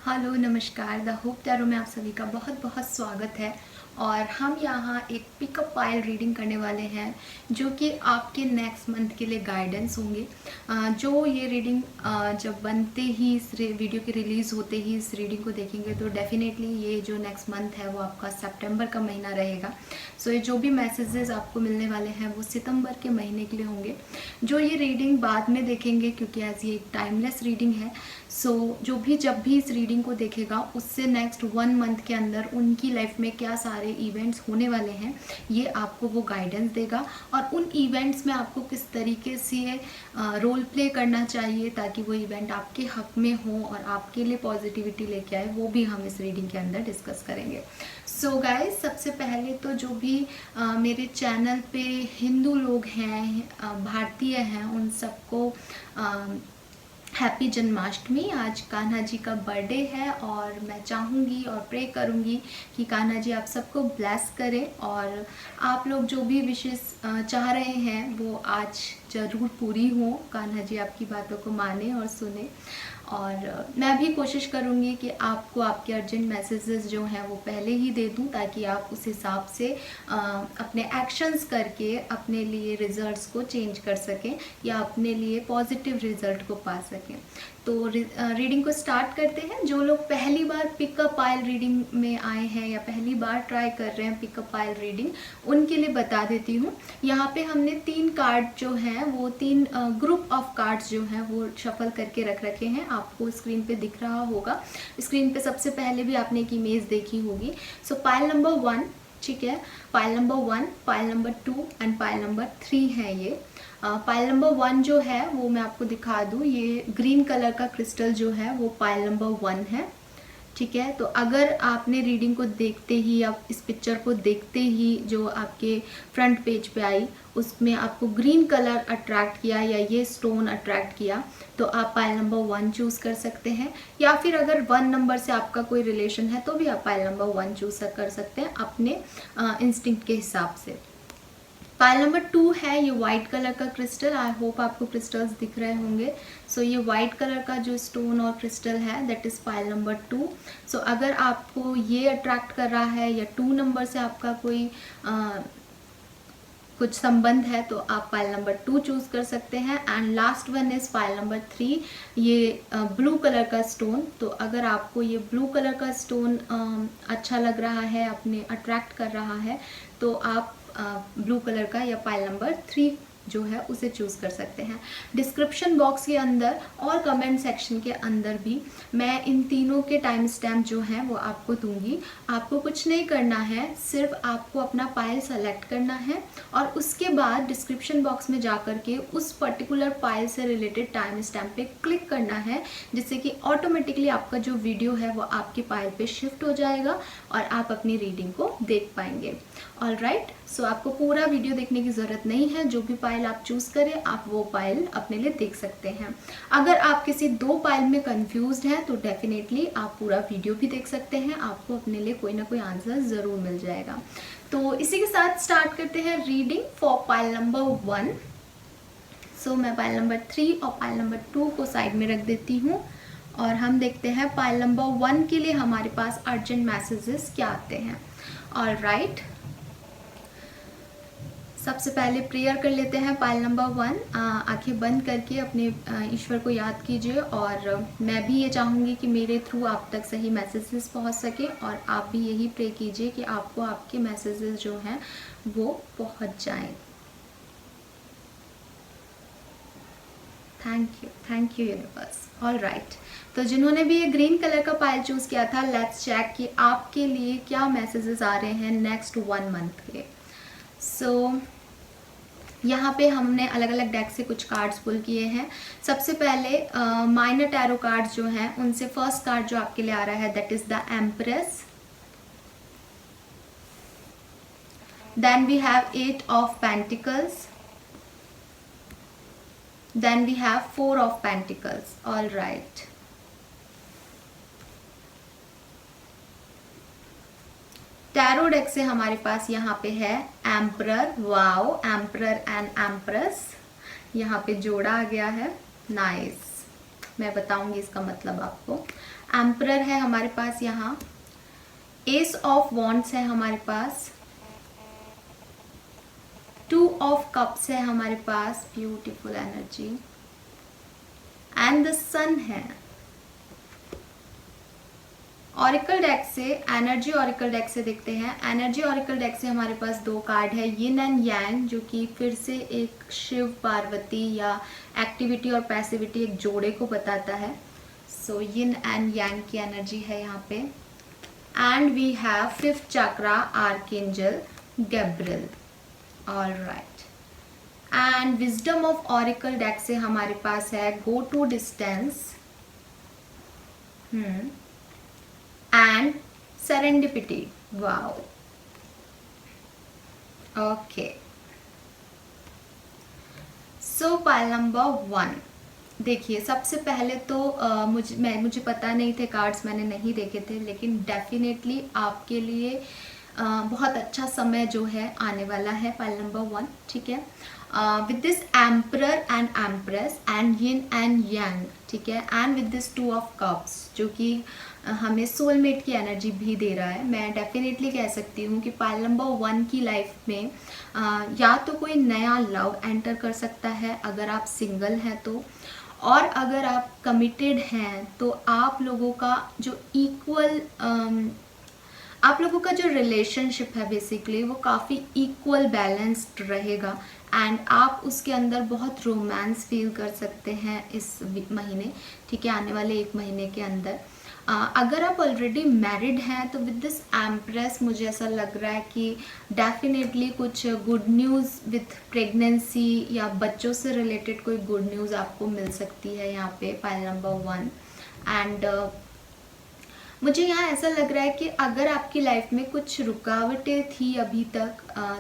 Hello नमस्कार। The hope tarot में आप सभी का बहुत बहुत स्वागत है। और हम यहाँ एक पिकअप पाइल रीडिंग करने वाले हैं जो कि आपके नेक्स्ट मंथ के लिए गाइडेंस होंगे। जो ये रीडिंग जब बनते ही इस वीडियो के रिलीज़ होते ही इस रीडिंग को देखेंगे तो डेफिनेटली ये जो नेक्स्ट मंथ है वो आपका सितंबर का महीना रहेगा। सो ये जो भी मैसेजेस आपको मिलने वाले हैं वो सितंबर के महीने के लिए होंगे। जो ये रीडिंग बाद में देखेंगे क्योंकि एज ये एक टाइमलेस रीडिंग है। सो जब भी इस रीडिंग को देखेगा उससे नेक्स्ट 1 मंथ के अंदर उनकी लाइफ में क्या सारे इवेंट्स होने वाले हैं ये आपको वो गाइडेंस देगा। और उन इवेंट्स में आपको किस तरीके से रोल प्ले करना चाहिए ताकि वो इवेंट आपके हक में हो और आपके लिए पॉजिटिविटी लेके आए, वो भी हम इस रीडिंग के अंदर डिस्कस करेंगे। सो गाइस, सबसे पहले तो जो भी मेरे चैनल पे हिंदू लोग हैं, भारतीय हैं, उन सबको हैप्पी जन्माष्टमी। आज कान्हा जी का बर्थडे है और मैं चाहूँगी और प्रे करूँगी कि कान्हा जी आप सबको ब्लेस करें और आप लोग जो भी विशेष चाह रहे हैं वो आज ज़रूर पूरी हो। कान्हा जी आपकी बातों को माने और सुने। और मैं भी कोशिश करूँगी कि आपको आपके अर्जेंट मैसेजेस जो हैं वो पहले ही दे दूँ ताकि आप उस हिसाब से अपने एक्शंस करके अपने लिए रिजल्ट्स को चेंज कर सकें या अपने लिए पॉजिटिव रिजल्ट को पा सकें। तो रीडिंग को स्टार्ट करते हैं। जो लोग पहली बार पिकअप पाइल रीडिंग में आए हैं या पहली बार ट्राई कर रहे हैं पिकअप पाइल रीडिंग, उनके लिए बता देती हूँ। यहाँ पे हमने 3 कार्ड जो हैं वो 3 ग्रुप ऑफ कार्ड्स जो हैं वो शफल करके रख रखे हैं। आपको स्क्रीन पे दिख रहा होगा। स्क्रीन पे सबसे पहले भी आपने एक इमेज देखी होगी। सो पाइल नंबर 1, ठीक है, pile number 1, pile number 2 and pile number 3 है ये। पाइल नंबर 1 जो है वो मैं आपको दिखा दूँ, ये ग्रीन कलर का क्रिस्टल जो है वो पाइल नंबर 1 है, ठीक है। तो अगर आपने रीडिंग को देखते ही, आप इस पिक्चर को देखते ही जो आपके फ्रंट पेज पे आई उसमें आपको ग्रीन कलर अट्रैक्ट किया या ये स्टोन अट्रैक्ट किया तो आप पाइल नंबर 1 चूज़ कर सकते हैं। या फिर अगर 1 नंबर से आपका कोई रिलेशन है तो भी आप पाइल नंबर 1 चूज़ कर सकते हैं अपने इंस्टिंक्ट के हिसाब से। पाइल नंबर 2 है ये वाइट कलर का क्रिस्टल। आई होप आपको क्रिस्टल्स दिख रहे होंगे। सो ये वाइट कलर का जो स्टोन और क्रिस्टल है दैट इज़ पाइल नंबर 2। सो अगर आपको ये अट्रैक्ट कर रहा है या 2 नंबर से आपका कोई कुछ संबंध है तो आप पाइल नंबर 2 चूज़ कर सकते हैं। And last one is pile number 3, ये ब्लू कलर का स्टोन। तो अगर आपको ये ब्लू कलर का स्टोन अच्छा लग रहा है, अपने अट्रैक्ट कर रहा है, तो आप ब्लू कलर का या पाइल नंबर 3 जो है उसे चूज़ कर सकते हैं। डिस्क्रिप्शन बॉक्स के अंदर और कमेंट सेक्शन के अंदर भी मैं इन तीनों के टाइम स्टैम्प जो हैं वो आपको दूंगी। आपको कुछ नहीं करना है, सिर्फ आपको अपना पाइल सेलेक्ट करना है और उसके बाद डिस्क्रिप्शन बॉक्स में जा कर के उस पर्टिकुलर पाइल से रिलेटेड टाइम स्टैम्प पे क्लिक करना है, जिससे कि ऑटोमेटिकली आपका जो वीडियो है वो आपके पाइल पे शिफ्ट हो जाएगा और आप अपनी रीडिंग को देख पाएंगे। ऑलराइट, सो आपको पूरा वीडियो देखने की ज़रूरत नहीं है। जो भी पाइल आप चूज़ करें आप वो पाइल अपने लिए देख सकते हैं। अगर आप किसी 2 पाइल में कंफ्यूज्ड हैं तो डेफिनेटली आप पूरा वीडियो भी देख सकते हैं, आपको अपने लिए कोई ना कोई आंसर ज़रूर मिल जाएगा। तो इसी के साथ स्टार्ट करते हैं रीडिंग फॉर पाइल नंबर 1। सो मैं पाइल नंबर 3 और पाइल नंबर 2 को साइड में रख देती हूँ और हम देखते हैं पाइल नंबर 1 के लिए हमारे पास अर्जेंट मैसेजेस क्या आते हैं। ऑलराइट, सबसे पहले प्रेयर कर लेते हैं। पाइल नंबर 1, आंखें बंद करके अपने ईश्वर को याद कीजिए और मैं भी ये चाहूँगी कि मेरे थ्रू आप तक सही मैसेजेस पहुँच सके और आप भी यही प्रे कीजिए कि आपको आपके मैसेजेस जो हैं वो पहुँच जाएं। Thank you universe. ऑलराइट, तो जिन्होंने भी ये ग्रीन कलर का पाइल चूज़ किया था, लेट्स चेक कि आपके लिए क्या मैसेजेस आ रहे हैं नेक्स्ट 1 मंथ के। सो यहाँ पे हमने अलग अलग डेक से कुछ कार्ड्स पुल किए हैं। सबसे पहले माइनर टैरो कार्ड्स जो हैं उनसे फर्स्ट कार्ड जो आपके लिए आ रहा है that is the empress. Then we have 8 of pentacles, then we have 4 of pentacles. All right, tarot deck से हमारे पास यहाँ पे है emperor. Wow, emperor and empress यहाँ पे जोड़ा आ गया है। नाइस, मैं बताऊंगी इसका मतलब आपको। एम्परर है हमारे पास, यहाँ एस ऑफ वॉन्ड्स है हमारे पास, 2 ऑफ कप्स है हमारे पास, ब्यूटीफुल एनर्जी, एंड द सन है। ऑरिकल डेक से, एनर्जी ऑरिकल डेक से देखते हैं। एनर्जी ऑरिकल डेक से हमारे पास 2 कार्ड है, यिन एंड यांग, जो कि फिर से एक शिव पार्वती या एक्टिविटी और पैसिविटी एक जोड़े को बताता है। सो यिन एंड यांग की एनर्जी है यहाँ पे। And we have 5th chakra archangel Gabriel. All right, and wisdom of oracle deck से हमारे पास है go to distance and serendipity. Wow. Okay. So pile number 1. देखिए, सबसे पहले तो मुझे पता नहीं थे, कार्ड्स मैंने नहीं देखे थे, लेकिन डेफिनेटली आपके लिए बहुत अच्छा समय जो है आने वाला है पाइल नंबर 1, ठीक है। With this emperor and empress and yin and yang, ठीक है, and with this 2 of cups, जो कि हमें सोलमेट की एनर्जी भी दे रहा है। मैं डेफिनेटली कह सकती हूँ कि पाइल नंबर 1 की लाइफ में या तो कोई नया लव एंटर कर सकता है अगर आप सिंगल हैं तो, और अगर आप कमिटेड हैं तो आप लोगों का जो आप लोगों का जो रिलेशनशिप है बेसिकली वो काफ़ी इक्वल बैलेंस्ड रहेगा, एंड आप उसके अंदर बहुत रोमांस फील कर सकते हैं इस महीने, ठीक है, आने वाले 1 महीने के अंदर। अगर आप ऑलरेडी मैरिड हैं तो विद दिस एम्प्रेस मुझे ऐसा लग रहा है कि डेफिनेटली कुछ गुड न्यूज़ विथ प्रेगनेंसी या बच्चों से रिलेटेड कोई गुड न्यूज़ आपको मिल सकती है यहाँ पे पाइल नंबर 1। एंड मुझे यहाँ ऐसा लग रहा है कि अगर आपकी लाइफ में कुछ रुकावटें थी अभी तक,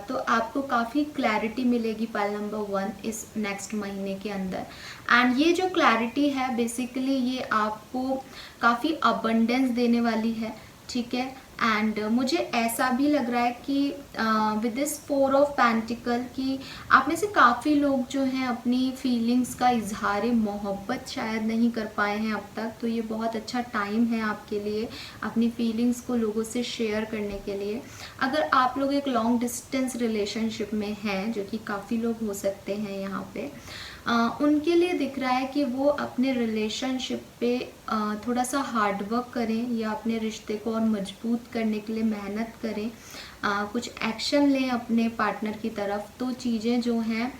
तो आपको काफ़ी क्लैरिटी मिलेगी पाइल नंबर 1 इस नेक्स्ट महीने के अंदर। एंड ये जो क्लैरिटी है बेसिकली ये आपको काफ़ी अबंडेंस देने वाली है, ठीक है। एंड मुझे ऐसा भी लग रहा है कि विद दिस 4 ऑफ पेंटिकल की आप में से काफ़ी लोग जो हैं अपनी फीलिंग्स का इजहार मोहब्बत शायद नहीं कर पाए हैं अब तक, तो ये बहुत अच्छा टाइम है आपके लिए अपनी फीलिंग्स को लोगों से शेयर करने के लिए। अगर आप लोग एक लॉन्ग डिस्टेंस रिलेशनशिप में हैं, जो कि काफ़ी लोग हो सकते हैं यहाँ पे, उनके लिए दिख रहा है कि वो अपने रिलेशनशिप पे थोड़ा सा हार्ड वर्क करें या अपने रिश्ते को और मजबूत करने के लिए मेहनत करें, कुछ एक्शन लें अपने पार्टनर की तरफ। तो चीज़ें जो हैं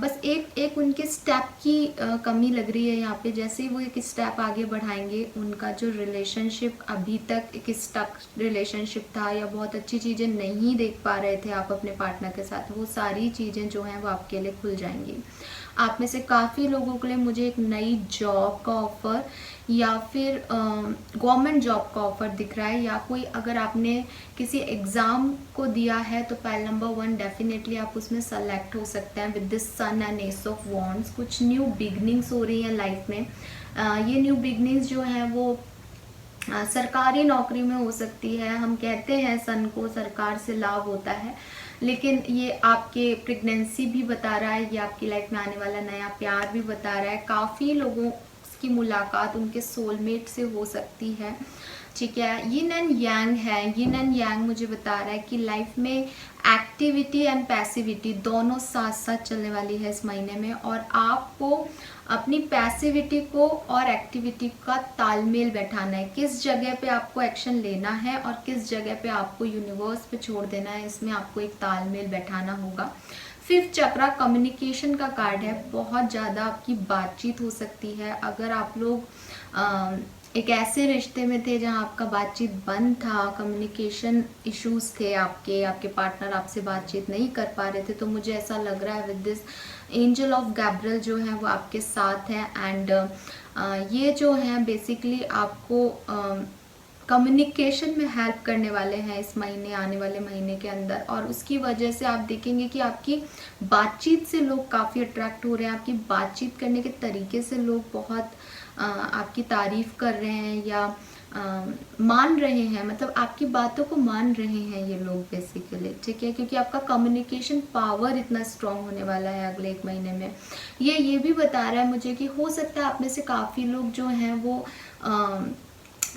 बस एक उनके स्टेप की कमी लग रही है यहाँ पे। जैसे ही वो एक स्टेप आगे बढ़ाएंगे, उनका जो रिलेशनशिप अभी तक एक स्टक रिलेशनशिप था या बहुत अच्छी चीज़ें नहीं देख पा रहे थे आप अपने पार्टनर के साथ, वो सारी चीज़ें जो हैं वो आपके लिए खुल जाएंगी। आप में से काफ़ी लोगों के लिए मुझे एक नई जॉब का ऑफ़र या फिर गवर्नमेंट जॉब का ऑफ़र दिख रहा है, या कोई अगर आपने किसी एग्ज़ाम को दिया है तो पाइल नंबर 1 डेफिनेटली आप उसमें सेलेक्ट हो सकते हैं with this sun and ace of wands. कुछ न्यू बिगनिंग्स हो रही हैं लाइफ में। ये न्यू बिगनिंग्स जो हैं वो सरकारी नौकरी में हो सकती है। हम कहते हैं सन को सरकार से लाभ होता है, लेकिन ये आपके प्रेगनेंसी भी बता रहा है, ये आपकी लाइफ में आने वाला नया प्यार भी बता रहा है। काफ़ी लोगों की मुलाकात उनके सोलमेट से हो सकती है, ठीक है। यिन एंड यांग है। यिन एंड यांग मुझे बता रहा है कि लाइफ में एक्टिविटी एंड पैसिविटी दोनों साथ साथ चलने वाली है इस महीने में, और आपको अपनी पैसिविटी को और एक्टिविटी का तालमेल बैठाना है। किस जगह पे आपको एक्शन लेना है और किस जगह पे आपको यूनिवर्स पे छोड़ देना है, इसमें आपको एक तालमेल बैठाना होगा। 5th चक्रा कम्युनिकेशन का कार्ड है। बहुत ज़्यादा आपकी बातचीत हो सकती है। अगर आप लोग एक ऐसे रिश्ते में थे जहां आपका बातचीत बंद था, कम्युनिकेशन इश्यूज थे, आपके पार्टनर आपसे बातचीत नहीं कर पा रहे थे, तो मुझे ऐसा लग रहा है with this angel of Gabriel जो है वो आपके साथ है। एंड ये जो है बेसिकली आपको कम्युनिकेशन में हेल्प करने वाले हैं इस महीने, आने वाले महीने के अंदर, और उसकी वजह से आप देखेंगे कि आपकी बातचीत से लोग काफ़ी अट्रैक्ट हो रहे हैं। आपकी बातचीत करने के तरीके से लोग बहुत आपकी तारीफ कर रहे हैं या मान रहे हैं, मतलब आपकी बातों को मान रहे हैं ये लोग बेसिकली, ठीक है, क्योंकि आपका कम्युनिकेशन पावर इतना स्ट्रांग होने वाला है अगले 1 महीने में। ये भी बता रहा है मुझे कि हो सकता है आप में से काफ़ी लोग जो हैं वो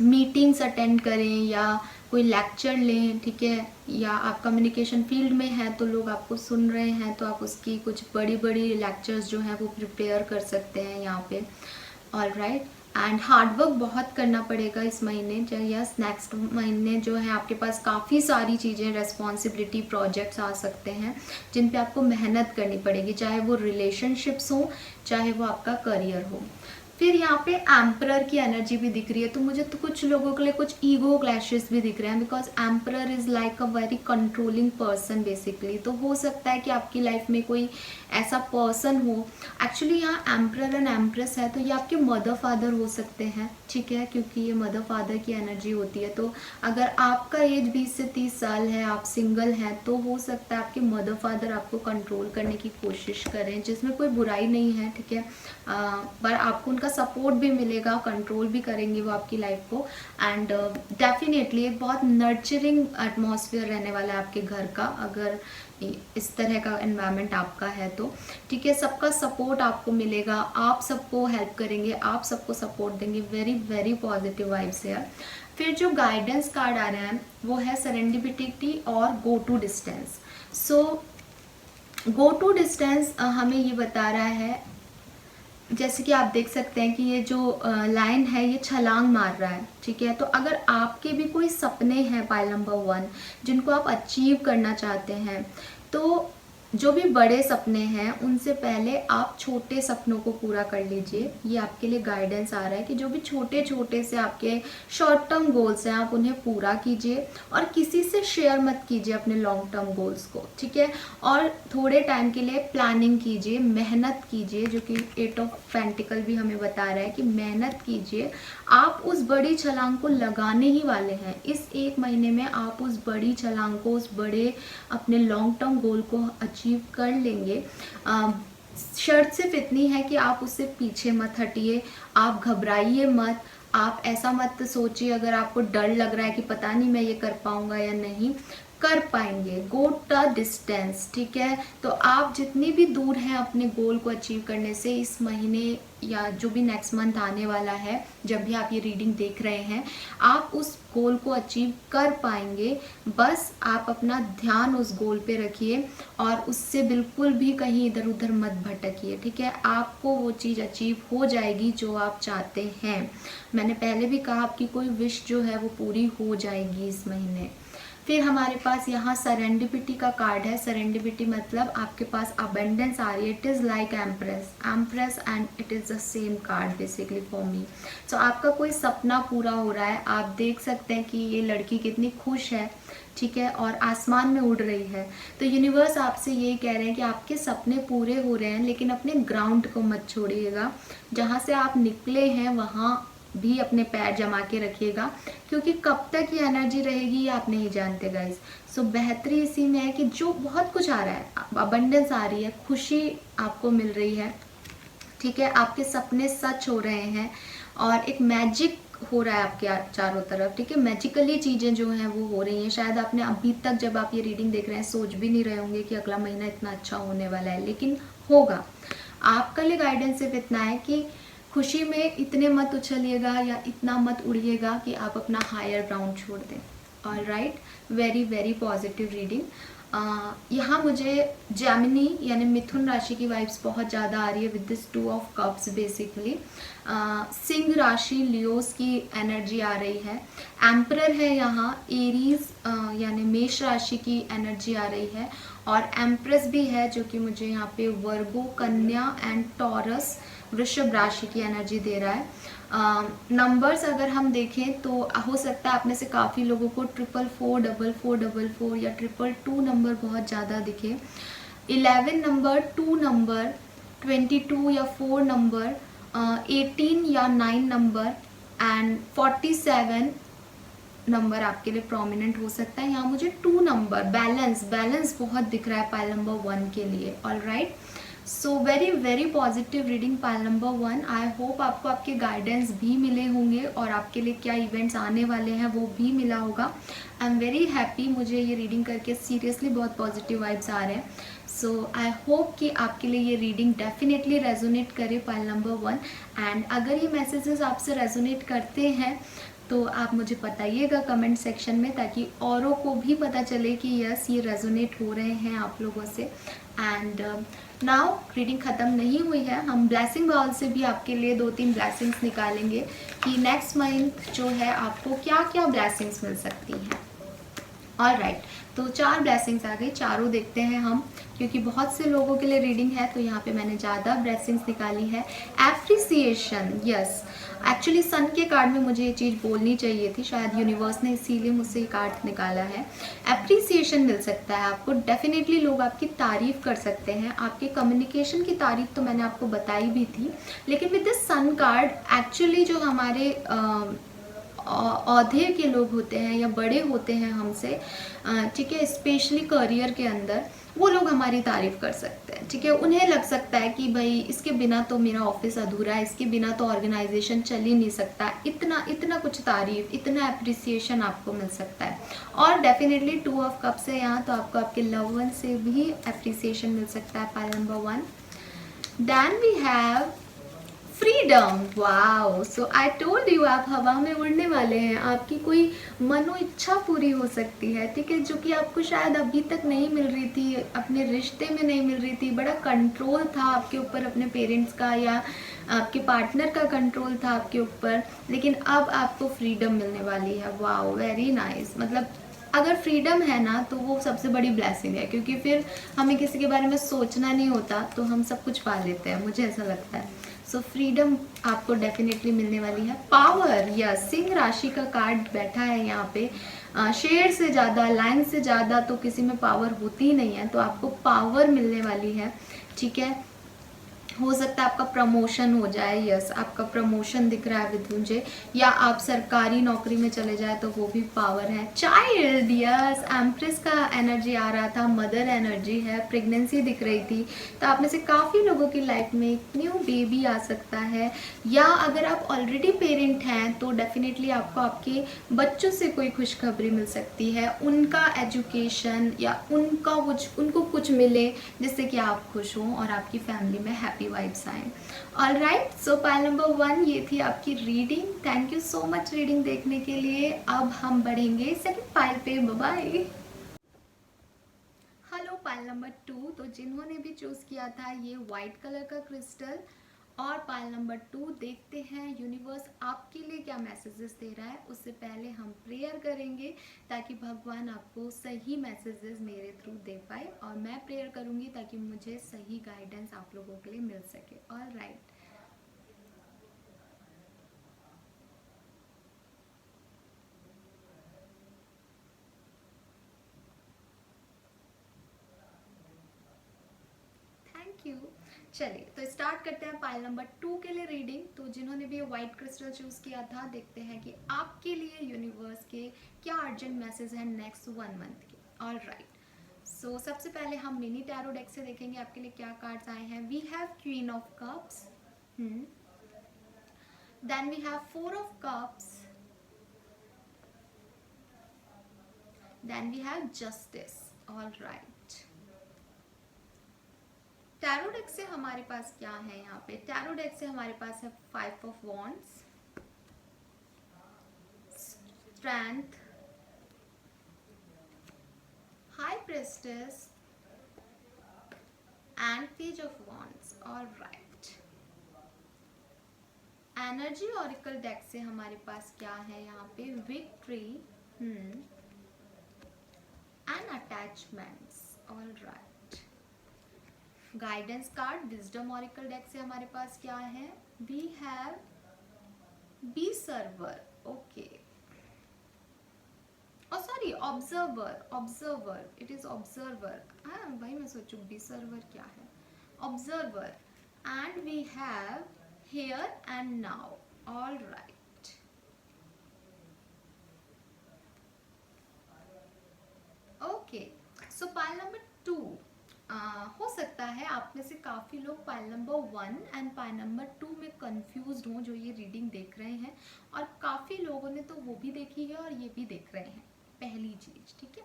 मीटिंग्स अटेंड करें या कोई लेक्चर लें, ठीक है, या आप कम्युनिकेशन फील्ड में हैं तो लोग आपको सुन रहे हैं तो आप उसकी कुछ बड़ी बड़ी लेक्चर्स जो हैं वो प्रिपेयर कर सकते हैं यहाँ पे। ऑल राइट, एंड हार्डवर्क बहुत करना पड़ेगा इस महीने। यस, नेक्स्ट महीने जो है आपके पास काफ़ी सारी चीज़ें, रेस्पॉन्सिबिलिटी, प्रोजेक्ट्स आ सकते हैं जिन पे आपको मेहनत करनी पड़ेगी, चाहे वो रिलेशनशिप्स हो, चाहे वो आपका करियर हो। फिर यहाँ पे एम्परर की एनर्जी भी दिख रही है, तो मुझे तो कुछ लोगों के लिए कुछ ईगो क्लैशेस भी दिख रहे हैं, because emperor is like a very controlling person basically. तो हो सकता है कि आपकी लाइफ में कोई ऐसा पर्सन हो, एक्चुअली यहाँ एम्परर एंड एम्प्रेस है तो ये आपके मदर फादर हो सकते हैं, ठीक है, क्योंकि ये मदर फादर की एनर्जी होती है। तो अगर आपका एज 20 से 30 साल है, आप सिंगल हैं, तो हो सकता है आपके मदर फादर आपको कंट्रोल करने की कोशिश करें, जिसमें कोई बुराई नहीं है, ठीक है, पर आपको उनका सपोर्ट भी मिलेगा, कंट्रोल भी करेंगे वो आपकी लाइफ को। एंड डेफिनेटली एक बहुत नर्चरिंग एटमॉस्फेयर रहने वाला है आपके घर का, अगर इस तरह का एनवायरनमेंट आपका है तो, ठीक है। सबका सपोर्ट आपको मिलेगा, आप सबको हेल्प करेंगे, आप सबको सपोर्ट देंगे, वेरी वेरी पॉजिटिव वाइब्स है। फिर जो गाइडेंस कार्ड आ रहे हैं वो है सेरेंडिपिटी और go to distance. So go to distance हमें ये बता रहा है, जैसे कि आप देख सकते हैं कि ये जो लाइन है ये छलांग मार रहा है, ठीक है। तो अगर आपके भी कोई सपने हैं पाइल नंबर 1 जिनको आप अचीव करना चाहते हैं, तो जो भी बड़े सपने हैं उनसे पहले आप छोटे सपनों को पूरा कर लीजिए। ये आपके लिए गाइडेंस आ रहा है कि जो भी छोटे छोटे से आपके शॉर्ट टर्म गोल्स हैं आप उन्हें पूरा कीजिए, और किसी से शेयर मत कीजिए अपने लॉन्ग टर्म गोल्स को, ठीक है। और थोड़े टाइम के लिए प्लानिंग कीजिए, मेहनत कीजिए, जो कि 8 ऑफ पेंटिकल भी हमें बता रहा है कि मेहनत कीजिए। आप उस बड़ी छलांग को लगाने ही वाले हैं, इस एक महीने में आप उस बड़ी छलांग को, उस बड़े अपने लॉन्ग टर्म गोल को अचीव कर लेंगे। शर्त सिर्फ इतनी है कि आप उससे पीछे मत हटिए, आप घबराइए मत, आप ऐसा मत सोचिए, अगर आपको डर लग रहा है कि पता नहीं मैं ये कर पाऊंगा या नहीं, कर पाएंगे। गो द डिस्टेंस, ठीक है। तो आप जितनी भी दूर हैं अपने गोल को अचीव करने से, इस महीने या जो भी नेक्स्ट मंथ आने वाला है, जब भी आप ये रीडिंग देख रहे हैं, आप उस गोल को अचीव कर पाएंगे। बस आप अपना ध्यान उस गोल पे रखिए और उससे बिल्कुल भी कहीं इधर उधर मत भटकिए, ठीक है। आपको वो चीज़ अचीव हो जाएगी जो आप चाहते हैं। मैंने पहले भी कहा, आपकी कोई विश जो है वो पूरी हो जाएगी इस महीने। फिर हमारे पास यहाँ सरेंडिपिटी का कार्ड है। सरेंडिपिटी मतलब आपके पास अबेंडेंस आ रही है। It is like empress and it is the same card basically for me. So आपका कोई सपना पूरा हो रहा है, आप देख सकते हैं कि ये लड़की कितनी खुश है, ठीक है, और आसमान में उड़ रही है। तो यूनिवर्स आपसे यही कह रहे हैं कि आपके सपने पूरे हो रहे हैं, लेकिन अपने ग्राउंड को मत छोड़िएगा। जहाँ से आप निकले हैं वहाँ भी अपने पैर जमा के रखिएगा, क्योंकि कब तक ये एनर्जी रहेगी ये आप नहीं जानते गाइस। सो बेहतरी इसी में है कि जो बहुत कुछ आ रहा है, अबंडेंस आ रही है, खुशी आपको मिल रही है, ठीक है, आपके सपने सच हो रहे हैं और एक मैजिक हो रहा है आपके चारों तरफ, ठीक है। मैजिकली चीज़ें जो हैं वो हो रही हैं। शायद आपने अभी तक जब आप ये रीडिंग देख रहे हैं सोच भी नहीं रहे होंगे कि अगला महीना इतना अच्छा होने वाला है, लेकिन होगा। आपके लिए गाइडेंस सिर्फ इतना है कि खुशी में इतने मत उछलिएगा या इतना मत उड़िएगा कि आप अपना हायर ग्राउंड छोड़ दें। All right, very very positive reading. यहाँ मुझे जेमिनी यानी मिथुन राशि की वाइब्स बहुत ज़्यादा आ रही है with this 2 of cups basically. Singh राशि लियोस की एनर्जी आ रही है। एम्परर है यहाँ, एरीज यानी मेष राशि की एनर्जी आ रही है, और एम्प्रेस भी है जो कि मुझे यहाँ पे वर्गो, कन्या एंड टॉरस वृषभ राशि की एनर्जी दे रहा है। नंबर्स अगर हम देखें तो हो सकता है आप में से काफ़ी लोगों को 4444444 या 222 नंबर बहुत ज़्यादा दिखे। 11 नंबर, 2 नंबर, 22 या 4 नंबर, 18 या 9 नंबर एंड 47 नंबर आपके लिए प्रोमिनेंट हो सकता है। यहाँ मुझे 2 नंबर, बैलेंस बहुत दिख रहा है पाइल नंबर 1 के लिए। All right, so very very positive reading pile number 1। I hope आपको आपके गाइडेंस भी मिले होंगे और आपके लिए क्या इवेंट्स आने वाले हैं वो भी मिला होगा। आई एम वेरी हैप्पी, मुझे ये रीडिंग करके सीरियसली बहुत पॉजिटिव वाइब्स आ रहे हैं। सो आई होप कि आपके लिए ये रीडिंग डेफिनेटली रेजोनेट करे पाइल नंबर 1। एंड अगर ये मैसेजेस आपसे रेजोनेट करते हैं तो आप मुझे बताइएगा कमेंट सेक्शन में, ताकि औरों को भी पता चले कि यस ये रेजोनेट हो रहे हैं आप लोगों से। एंड नाउ रीडिंग ख़त्म नहीं हुई है, हम ब्लेसिंग बाउल से भी आपके लिए 2-3 ब्लेसिंग्स निकालेंगे कि नेक्स्ट मंथ जो है आपको क्या क्या ब्लेसिंग्स मिल सकती हैं। ऑल राइट, तो 4 ब्लेसिंग्स आ गई, चारों देखते हैं हम, क्योंकि बहुत से लोगों के लिए रीडिंग है तो यहाँ पे मैंने ज़्यादा ब्लेसिंग्स निकाली है। एप्रिसिएशन, यस, एक्चुअली सन के कार्ड में मुझे ये चीज़ बोलनी चाहिए थी, शायद यूनिवर्स ने इसीलिए मुझसे ये कार्ड निकाला है। एप्रिसिएशन मिल सकता है आपको, डेफिनेटली लोग आपकी तारीफ़ कर सकते हैं। आपके कम्युनिकेशन की तारीफ़ तो मैंने आपको बताई भी थी, लेकिन with this sun card actually जो हमारे औहदे के लोग होते हैं या बड़े होते हैं हमसे, ठीक है, स्पेशली करियर के अंदर, वो लोग हमारी तारीफ़ कर सकते हैं, ठीक है। उन्हें लग सकता है कि भाई इसके बिना तो मेरा ऑफिस अधूरा है, इसके बिना तो ऑर्गेनाइजेशन चल ही नहीं सकता। इतना इतना कुछ तारीफ़, इतना अप्रिसिएशन आपको मिल सकता है। और डेफिनेटली 2 ऑफ कप्स है यहाँ, तो आपको आपके लव वन से भी अप्रिसिएशन मिल सकता है, pile number 1। Then we have freedom, wow, so I told you, आप हवा में उड़ने वाले हैं। आपकी कोई मनो इच्छा पूरी हो सकती है, ठीक है, जो कि आपको शायद अभी तक नहीं मिल रही थी, अपने रिश्ते में नहीं मिल रही थी। बड़ा कंट्रोल था आपके ऊपर अपने पेरेंट्स का, या आपके पार्टनर का कंट्रोल था आपके ऊपर, लेकिन अब आपको फ्रीडम मिलने वाली है। Wow, very nice. मतलब अगर फ्रीडम है ना तो वो सबसे बड़ी ब्लेसिंग है, क्योंकि फिर हमें किसी के बारे में सोचना नहीं होता, तो हम सब कुछ पा लेते हैं, मुझे ऐसा लगता है। सो फ्रीडम आपको डेफिनेटली मिलने वाली है। पावर, या सिंह राशि का कार्ड बैठा है यहाँ पे। शेयर से ज़्यादा, लाइन से ज़्यादा तो किसी में पावर होती ही नहीं है, तो आपको पावर मिलने वाली है, ठीक है। हो सकता है आपका प्रमोशन हो जाए, यस, आपका प्रमोशन दिख रहा है विद मुझे, या आप सरकारी नौकरी में चले जाए तो वो भी पावर है। चाइल्ड, यस, एम्प्रेस का एनर्जी आ रहा था, मदर एनर्जी है, प्रेगनेंसी दिख रही थी, तो आप में से काफ़ी लोगों की लाइफ में एक न्यू बेबी आ सकता है। या अगर आप ऑलरेडी पेरेंट हैं तो डेफिनेटली आपको आपके बच्चों से कोई खुशखबरी मिल सकती है, उनका एजुकेशन या उनको कुछ मिले जिससे कि आप खुश हों और आपकी फैमिली में हैप्पी वाइब्स आए। All right, so pile number 1 ये थी आपकी reading. Thank you so much reading देखने के लिए। अब हम बढ़ेंगे सेकंड पाइल पे। बाय। हेलो पाइल नंबर 2, तो जिन्होंने भी चूज किया था ये वाइट कलर का क्रिस्टल और पाइल नंबर 2, देखते हैं यूनिवर्स आपके लिए क्या मैसेजेस दे रहा है। उससे पहले हम प्रेयर करेंगे ताकि भगवान आपको सही मैसेजेस मेरे थ्रू दे पाए, और मैं प्रेयर करूंगी ताकि मुझे सही गाइडेंस आप लोगों के लिए मिल सके। All right, thank you. चलिए तो स्टार्ट करते हैं पाइल नंबर 2 के लिए रीडिंग। तो जिन्होंने भी व्हाइट क्रिस्टल चूज किया था, देखते हैं कि आपके लिए यूनिवर्स के क्या अर्जेंट मैसेज है नेक्स्ट 1 मंथ के। ऑल राइट, सो सबसे पहले हम मिनी टैरो डेक से देखेंगे आपके लिए क्या कार्ड्स आए हैं। We have queen of cups, then we have 4 of cups, then we have justice. All right, tarot deck से हमारे पास क्या है यहाँ पे। टैरो डेक से हमारे पास है 5 of wands, strength, high priestess and page of wands. All right, energy oracle deck से हमारे पास क्या है यहाँ पे। Victory and attachments. All right, guidance card wisdom oracle deck से हमारे पास क्या है। We have B server, okay, और sorry observer, it is observer. हाँ भाई, मैं सोचू बी सर्वर क्या है। Observer, and we have here and now. All right, okay, so pile number 2, हो सकता है आप में से काफ़ी लोग pile number 1 and pile number 2 में कंफ्यूज्ड हों जो ये रीडिंग देख रहे हैं, और काफ़ी लोगों ने तो वो भी देखी है और ये भी देख रहे हैं। पहली चीज़, ठीक है,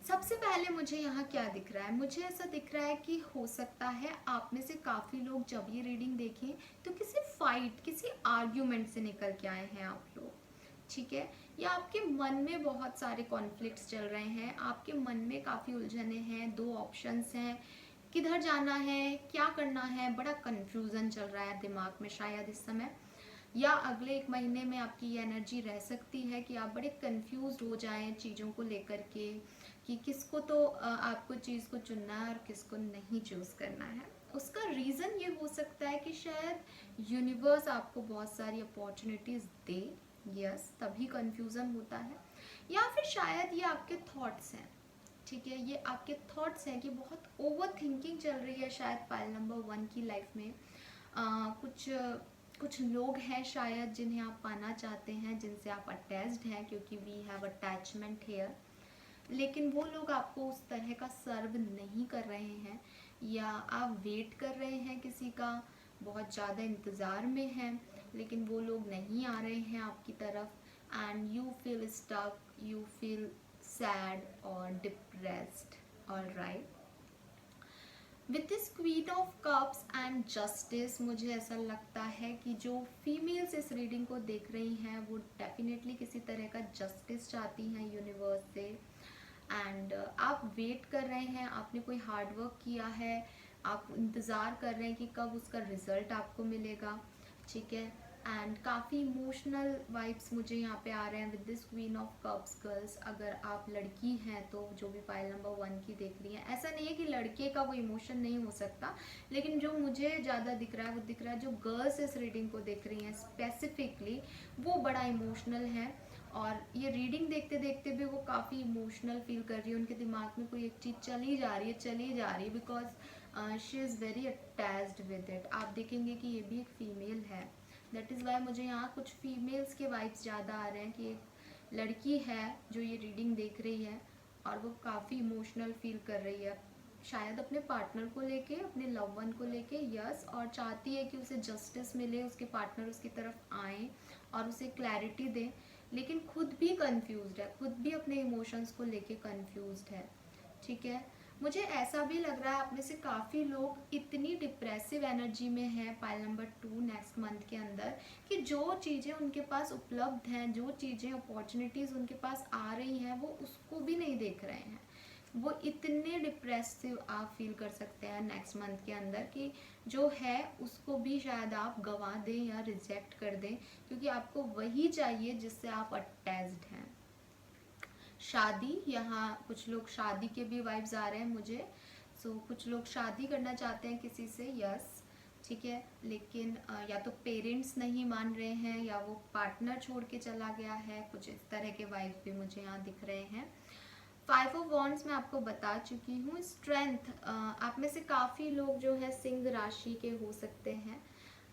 सबसे पहले मुझे यहाँ क्या दिख रहा है, मुझे ऐसा दिख रहा है कि हो सकता है आप में से काफ़ी लोग जब ये रीडिंग देखें तो किसी फाइट, किसी आर्ग्यूमेंट से निकल के आए हैं आप लोग, ठीक है। या आपके मन में बहुत सारे कॉन्फ्लिक्ट्स चल रहे हैं, आपके मन में काफ़ी उलझने हैं, दो ऑप्शंस हैं, किधर जाना है, क्या करना है, बड़ा कन्फ्यूज़न चल रहा है दिमाग में शायद इस समय। या अगले 1 महीने में आपकी ये एनर्जी रह सकती है कि आप बड़े कंफ्यूज्ड हो जाएं चीज़ों को लेकर के, कि किसको तो आपको चीज़ को चुनना है और किसको नहीं चूज़ करना है। उसका रीज़न ये हो सकता है कि शायद यूनिवर्स आपको बहुत सारी अपॉर्चुनिटीज़ दे, यस, तभी कन्फ्यूज़न होता है। या फिर शायद ये आपके थॉट्स हैं, ठीक है, ये आपके थॉट्स हैं कि बहुत ओवर थिंकिंग चल रही है शायद पाइल नंबर 1 की लाइफ में। कुछ कुछ लोग हैं शायद जिन्हें आप पाना चाहते हैं, जिनसे आप अटैच्ड हैं, क्योंकि वी हैव अटैचमेंट हेयर, लेकिन वो लोग आपको उस तरह का सर्व नहीं कर रहे हैं, या आप वेट कर रहे हैं किसी का, बहुत ज़्यादा इंतज़ार में हैं, लेकिन वो लोग नहीं आ रहे हैं आपकी तरफ, and you feel stuck, you feel sad और depressed. All right, with this queen of cups and justice, मुझे ऐसा लगता है कि जो फीमेल्स इस रीडिंग को देख रही हैं वो डेफिनेटली किसी तरह का जस्टिस चाहती हैं यूनिवर्स से, एंड आप वेट कर रहे हैं, आपने कोई हार्ड वर्क किया है, आप इंतज़ार कर रहे हैं कि कब उसका रिज़ल्ट आपको मिलेगा, ठीक है। एंड काफ़ी इमोशनल वाइब्स मुझे यहाँ पे आ रहे हैं with this queen of cups girls. अगर आप लड़की हैं तो जो भी पाइल नंबर 1 की देख रही हैं, ऐसा नहीं है कि लड़के का वो इमोशन नहीं हो सकता, लेकिन जो मुझे ज़्यादा दिख रहा है वो दिख रहा है जो गर्ल्स इस रीडिंग को देख रही हैं स्पेसिफिकली, वो बड़ा इमोशनल है, और ये रीडिंग देखते देखते भी वो काफ़ी इमोशनल फील कर रही है, उनके दिमाग में कोई एक चीज़ चली जा रही है because she is very attached with it. आप देखेंगे कि ये भी एक फ़ीमेल है, दैट इज़ वाई मुझे यहाँ कुछ फीमेल्स के वाइब्स ज़्यादा आ रहे हैं कि एक लड़की है जो ये रीडिंग देख रही है और वो काफ़ी इमोशनल फील कर रही है, शायद अपने पार्टनर को लेके, अपने लव वन को लेके, यस, और चाहती है कि उसे जस्टिस मिले, उसके पार्टनर उसकी तरफ आए और उसे क्लैरिटी दें, लेकिन खुद भी कंफ्यूज्ड है, खुद भी अपने इमोशंस को लेके कंफ्यूज्ड है, ठीक है। मुझे ऐसा भी लग रहा है आप में से काफ़ी लोग इतनी डिप्रेसिव एनर्जी में हैं पाइल नंबर 2 नेक्स्ट मंथ के अंदर, कि जो चीज़ें उनके पास उपलब्ध हैं, जो चीज़ें अपॉर्चुनिटीज़ उनके पास आ रही हैं, वो उसको भी नहीं देख रहे हैं। वो इतने डिप्रेसिव आप फील कर सकते हैं नेक्स्ट मंथ के अंदर कि जो है उसको भी शायद आप गंवा दें या रिजेक्ट कर दें, क्योंकि आपको वही चाहिए जिससे आप अटैच्ड हैं। शादी, यहाँ कुछ लोग शादी के भी वाइब्स आ रहे हैं मुझे, कुछ लोग शादी करना चाहते हैं किसी से, यस, ठीक है, लेकिन या तो पेरेंट्स नहीं मान रहे हैं या वो पार्टनर छोड़ के चला गया है, कुछ इस तरह के वाइब्स भी मुझे यहाँ दिख रहे हैं। 5 ऑफ वॉन्ड्स मैं आपको बता चुकी हूँ। स्ट्रेंथ, आप में से काफ़ी लोग जो है सिंह राशि के हो सकते हैं।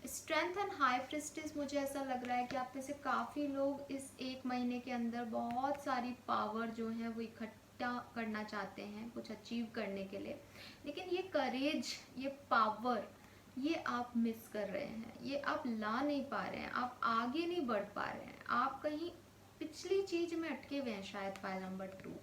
स्ट्रेंथ एंड हाई प्रिस्टेस, मुझे ऐसा लग रहा है कि आप में से काफ़ी लोग इस 1 महीने के अंदर बहुत सारी पावर जो है वो इकट्ठा करना चाहते हैं कुछ अचीव करने के लिए, लेकिन ये करेज, ये पावर, ये आप मिस कर रहे हैं, ये आप ला नहीं पा रहे हैं, आप आगे नहीं बढ़ पा रहे हैं, आप कहीं पिछली चीज़ में अटके हुए हैं शायद pile number 2।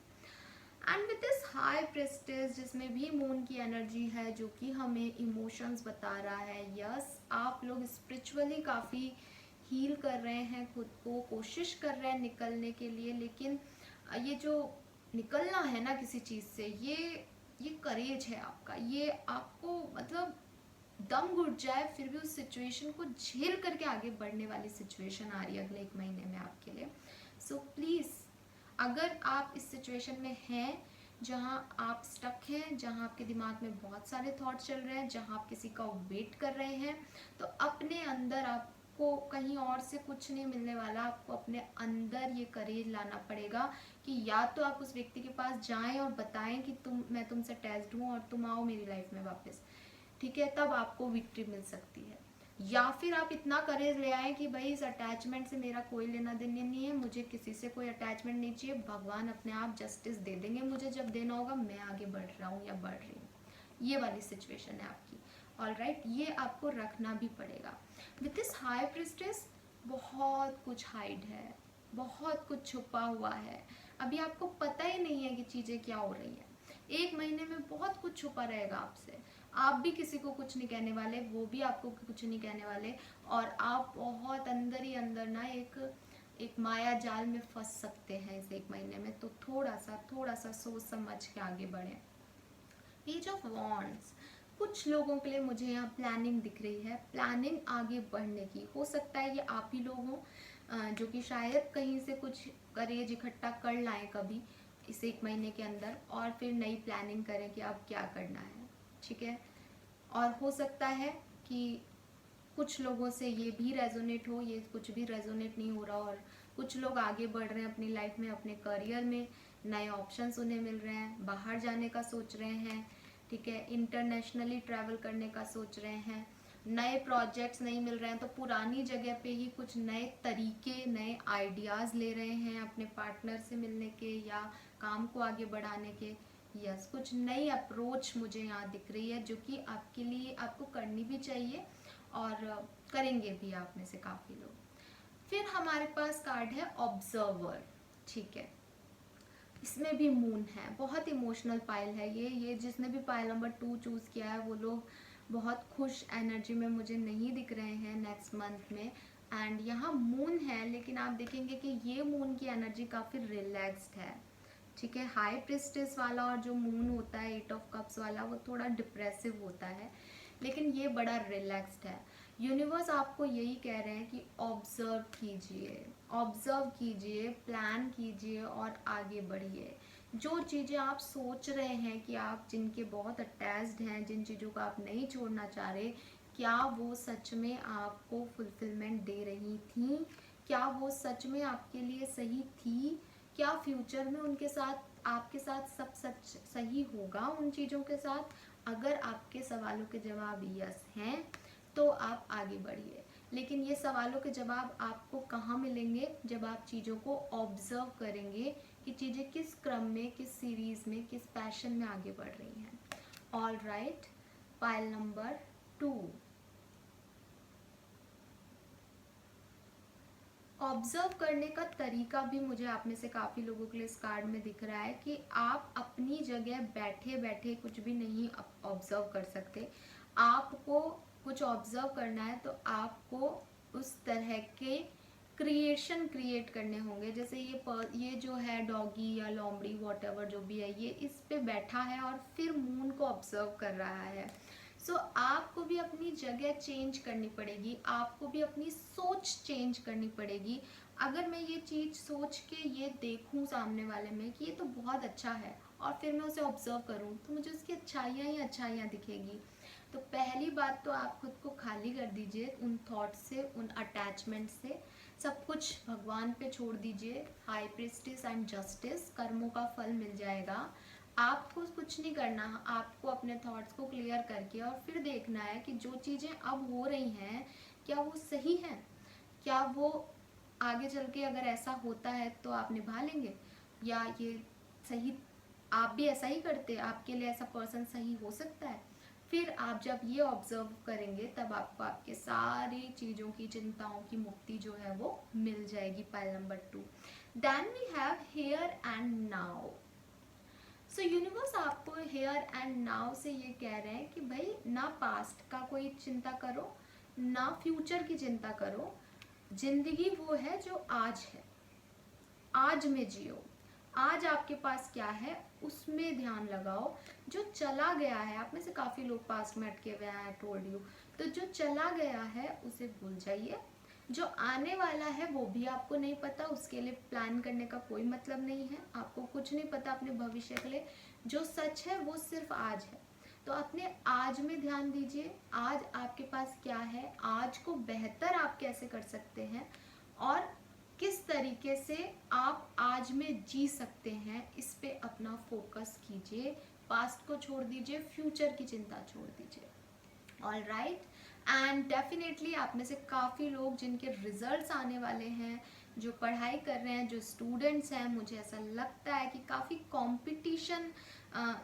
And with this high prestige जिसमें भी मून की एनर्जी है जो कि हमें इमोशंस बता रहा है, यस, आप लोग स्पिरिचुअली काफ़ी हील कर रहे हैं, खुद को कोशिश कर रहे हैं निकलने के लिए, लेकिन ये जो निकलना है ना किसी चीज़ से, ये करेज है आपका, ये आपको मतलब दम घुट जाए फिर भी उस सिचुएशन को झेल करके आगे बढ़ने वाली सिचुएशन आ रही है अगले 1 महीने में आपके लिए। सो प्लीज़, अगर आप इस सिचुएशन में हैं जहां आप स्टक हैं, जहां आपके दिमाग में बहुत सारे थॉट्स चल रहे हैं, जहां आप किसी का वेट कर रहे हैं, तो अपने अंदर आपको कहीं और से कुछ नहीं मिलने वाला, आपको अपने अंदर ये करेज लाना पड़ेगा कि या तो आप उस व्यक्ति के पास जाएं और बताएं कि मैं तुमसे अटैच्ड हूँ और तुम आओ मेरी लाइफ में वापस, ठीक है, तब आपको विक्ट्री मिल सकती है। या फिर आप इतना करेज ले आए कि भाई इस अटैचमेंट से मेरा कोई लेना देना नहीं है, मुझे किसी से कोई अटैचमेंट नहीं चाहिए, भगवान अपने आप जस्टिस दे देंगे मुझे, जब देना होगा मैं आगे बढ़ रहा हूँ या बढ़ रही हूँ, ये वाली सिचुएशन है आपकी। ऑल राइट, ये आपको रखना भी पड़ेगा। विथ दिस हाई प्रिस्टेस बहुत कुछ हाइड है, बहुत कुछ छुपा हुआ है, अभी आपको पता ही नहीं है कि चीज़ें क्या हो रही हैं। 1 महीने में बहुत कुछ छुपा रहेगा आपसे, आप भी किसी को कुछ नहीं कहने वाले, वो भी आपको कुछ नहीं कहने वाले, और आप बहुत अंदर ही अंदर ना एक माया जाल में फंस सकते हैं इस 1 महीने में। तो थोड़ा सा सोच समझ के आगे बढ़ें। पेज ऑफ वॉन्ड्स, कुछ लोगों के लिए मुझे यहाँ प्लानिंग दिख रही है, प्लानिंग आगे बढ़ने की। हो सकता है ये आप ही लोग हों जो कि शायद कहीं से कुछ करेज इकट्ठा कर लाएं कभी इस 1 महीने के अंदर, और फिर नई प्लानिंग करें कि अब क्या करना है। ठीक है, और हो सकता है कि कुछ लोगों से ये भी रेजोनेट हो, ये कुछ भी रेजोनेट नहीं हो रहा, और कुछ लोग आगे बढ़ रहे हैं अपनी लाइफ में, अपने करियर में नए ऑप्शंस उन्हें मिल रहे हैं, बाहर जाने का सोच रहे हैं। ठीक है, इंटरनेशनली ट्रैवल करने का सोच रहे हैं, नए प्रोजेक्ट्स नहीं मिल रहे हैं तो पुरानी जगह पे ही कुछ नए तरीके, नए आइडियाज़ ले रहे हैं अपने पार्टनर से मिलने के या काम को आगे बढ़ाने के। यस, कुछ नई अप्रोच मुझे यहाँ दिख रही है जो कि आपके लिए आपको करनी भी चाहिए और करेंगे भी आप में से काफ़ी लोग। फिर हमारे पास कार्ड है ऑब्जर्वर। ठीक है, इसमें भी मून है, बहुत इमोशनल पाइल है ये जिसने भी पाइल नंबर 2 चूज़ किया है वो लोग बहुत खुश एनर्जी में मुझे नहीं दिख रहे हैं नेक्स्ट मंथ में। एंड यहाँ मून है, लेकिन आप देखेंगे कि ये मून की एनर्जी काफ़ी रिलैक्स्ड है। ठीक है, हाई प्रिस्टेस वाला और जो मून होता है 8 ऑफ कप्स वाला वो थोड़ा डिप्रेसिव होता है, लेकिन ये बड़ा रिलैक्स्ड है। यूनिवर्स आपको यही कह रहे हैं कि ऑब्जर्व कीजिए, प्लान कीजिए और आगे बढ़िए। जो चीज़ें आप सोच रहे हैं कि आप जिनके बहुत अटैच्ड हैं, जिन चीज़ों को आप नहीं छोड़ना चाह रहे, क्या वो सच में आपको फुलफिलमेंट दे रही थी? क्या वो सच में आपके लिए सही थी? क्या फ्यूचर में उनके साथ आपके साथ सब सच सही होगा उन चीज़ों के साथ? अगर आपके सवालों के जवाब यस हैं तो आप आगे बढ़िए। लेकिन ये सवालों के जवाब आपको कहाँ मिलेंगे? जब आप चीज़ों को ऑब्जर्व करेंगे कि चीज़ें किस क्रम में, किस सीरीज़ में, किस पैशन में आगे बढ़ रही हैं। All right, pile number 2, observe करने का तरीका भी मुझे आप में से काफ़ी लोगों के लिए इस कार्ड में दिख रहा है कि आप अपनी जगह बैठे बैठे कुछ भी नहीं ऑब्जर्व कर सकते। आपको कुछ ऑब्जर्व करना है तो आपको उस तरह के क्रिएट करने होंगे। जैसे ये जो है डॉगी या लोमड़ी वॉटएवर जो भी है, ये इस पे बैठा है और फिर मून को ऑब्जर्व कर रहा है। सो आपको भी अपनी जगह चेंज करनी पड़ेगी, आपको भी अपनी सोच चेंज करनी पड़ेगी। अगर मैं ये चीज़ सोच के ये देखूं सामने वाले में कि ये तो बहुत अच्छा है और फिर मैं उसे ऑब्जर्व करूं तो मुझे उसकी अच्छाइयाँ ही अच्छाइयाँ दिखेगी। तो पहली बात तो आप खुद को खाली कर दीजिए उन थॉट से, उन अटैचमेंट से। सब कुछ भगवान पे छोड़ दीजिए। हाई प्रीस्टिस एंड जस्टिस, कर्मों का फल मिल जाएगा। आपको कुछ नहीं करना, आपको अपने थॉट्स को क्लियर करके और फिर देखना है कि जो चीज़ें अब हो रही हैं क्या वो सही हैं, क्या वो आगे चल के अगर ऐसा होता है तो आप निभा लेंगे, या ये सही आप भी ऐसा ही करते, आपके लिए ऐसा पर्सन सही हो सकता है। फिर आप जब ये ऑब्जर्व करेंगे तब आपको आपके सारी चीज़ों की, चिंताओं की मुक्ति जो है वो मिल जाएगी। Pile number 2, then we have here and now. So universe आपको हेयर एंड नाउ से ये कह रहे हैं कि भाई ना पास्ट का कोई चिंता करो, ना फ्यूचर की चिंता करो। जिंदगी वो है जो आज है, आज में जियो। आज आपके पास क्या है उसमें ध्यान लगाओ। जो चला गया है, आप में से काफ़ी लोग पास्ट में अटके हुए हैं, आई टोल्ड यू, तो जो चला गया है उसे भूल जाइए। जो आने वाला है वो भी आपको नहीं पता, उसके लिए प्लान करने का कोई मतलब नहीं है। आपको कुछ नहीं पता अपने भविष्य के लिए। जो सच है वो सिर्फ आज है। तो अपने आज में ध्यान दीजिए। आज आपके पास क्या है, आज को बेहतर आप कैसे कर सकते हैं और किस तरीके से आप आज में जी सकते हैं, इस पे अपना फोकस कीजिए। पास्ट को छोड़ दीजिए, फ्यूचर की चिंता छोड़ दीजिए। ऑल राइट, एंड डेफिनेटली आप में से काफ़ी लोग जिनके रिजल्ट्स आने वाले हैं जो पढ़ाई कर रहे हैं, जो स्टूडेंट्स हैं, मुझे ऐसा लगता है कि काफ़ी कंपटीशन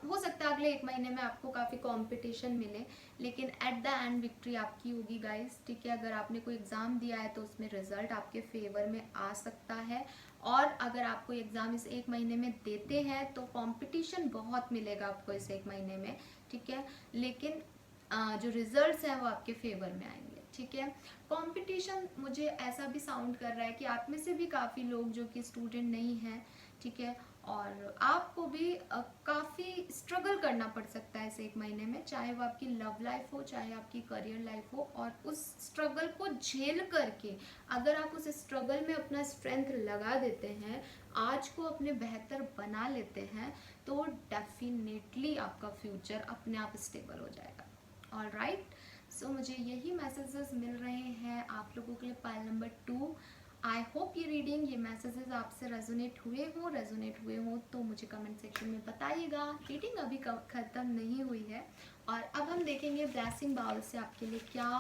हो सकता है अगले 1 महीने में आपको काफ़ी कंपटीशन मिले, लेकिन एट द एंड विक्ट्री आपकी होगी गाइस, ठीक है। अगर आपने कोई एग्ज़ाम दिया है तो उसमें रिजल्ट आपके फेवर में आ सकता है, और अगर आप कोई एग्ज़ाम इस 1 महीने में देते हैं तो कंपटीशन बहुत मिलेगा आपको इस 1 महीने में, ठीक है। लेकिन जो रिजल्ट्स हैं वो आपके फेवर में आएंगे, ठीक है। कंपटीशन मुझे ऐसा भी साउंड कर रहा है कि आप में से भी काफ़ी लोग जो कि स्टूडेंट नहीं हैं, ठीक है, और आपको भी काफ़ी स्ट्रगल करना पड़ सकता है इस 1 महीने में, चाहे वो आपकी लव लाइफ हो, चाहे आपकी करियर लाइफ हो। और उस स्ट्रगल को झेल करके अगर आप उस स्ट्रगल में अपना स्ट्रेंथ लगा देते हैं, आज को अपने बेहतर बना लेते हैं, तो डेफिनेटली आपका फ्यूचर अपने आप स्टेबल हो जाएगा। ऑल राइट, सो मुझे यही मैसेजेस मिल रहे हैं आप लोगों के लिए पाइल नंबर 2। आई होप ये रीडिंग, ये मैसेजेस आपसे रेजोनेट हुए हो तो मुझे कमेंट सेक्शन में बताइएगा। रीडिंग अभी ख़त्म नहीं हुई है, और अब हम देखेंगे ब्लेसिंग बाउल से आपके लिए क्या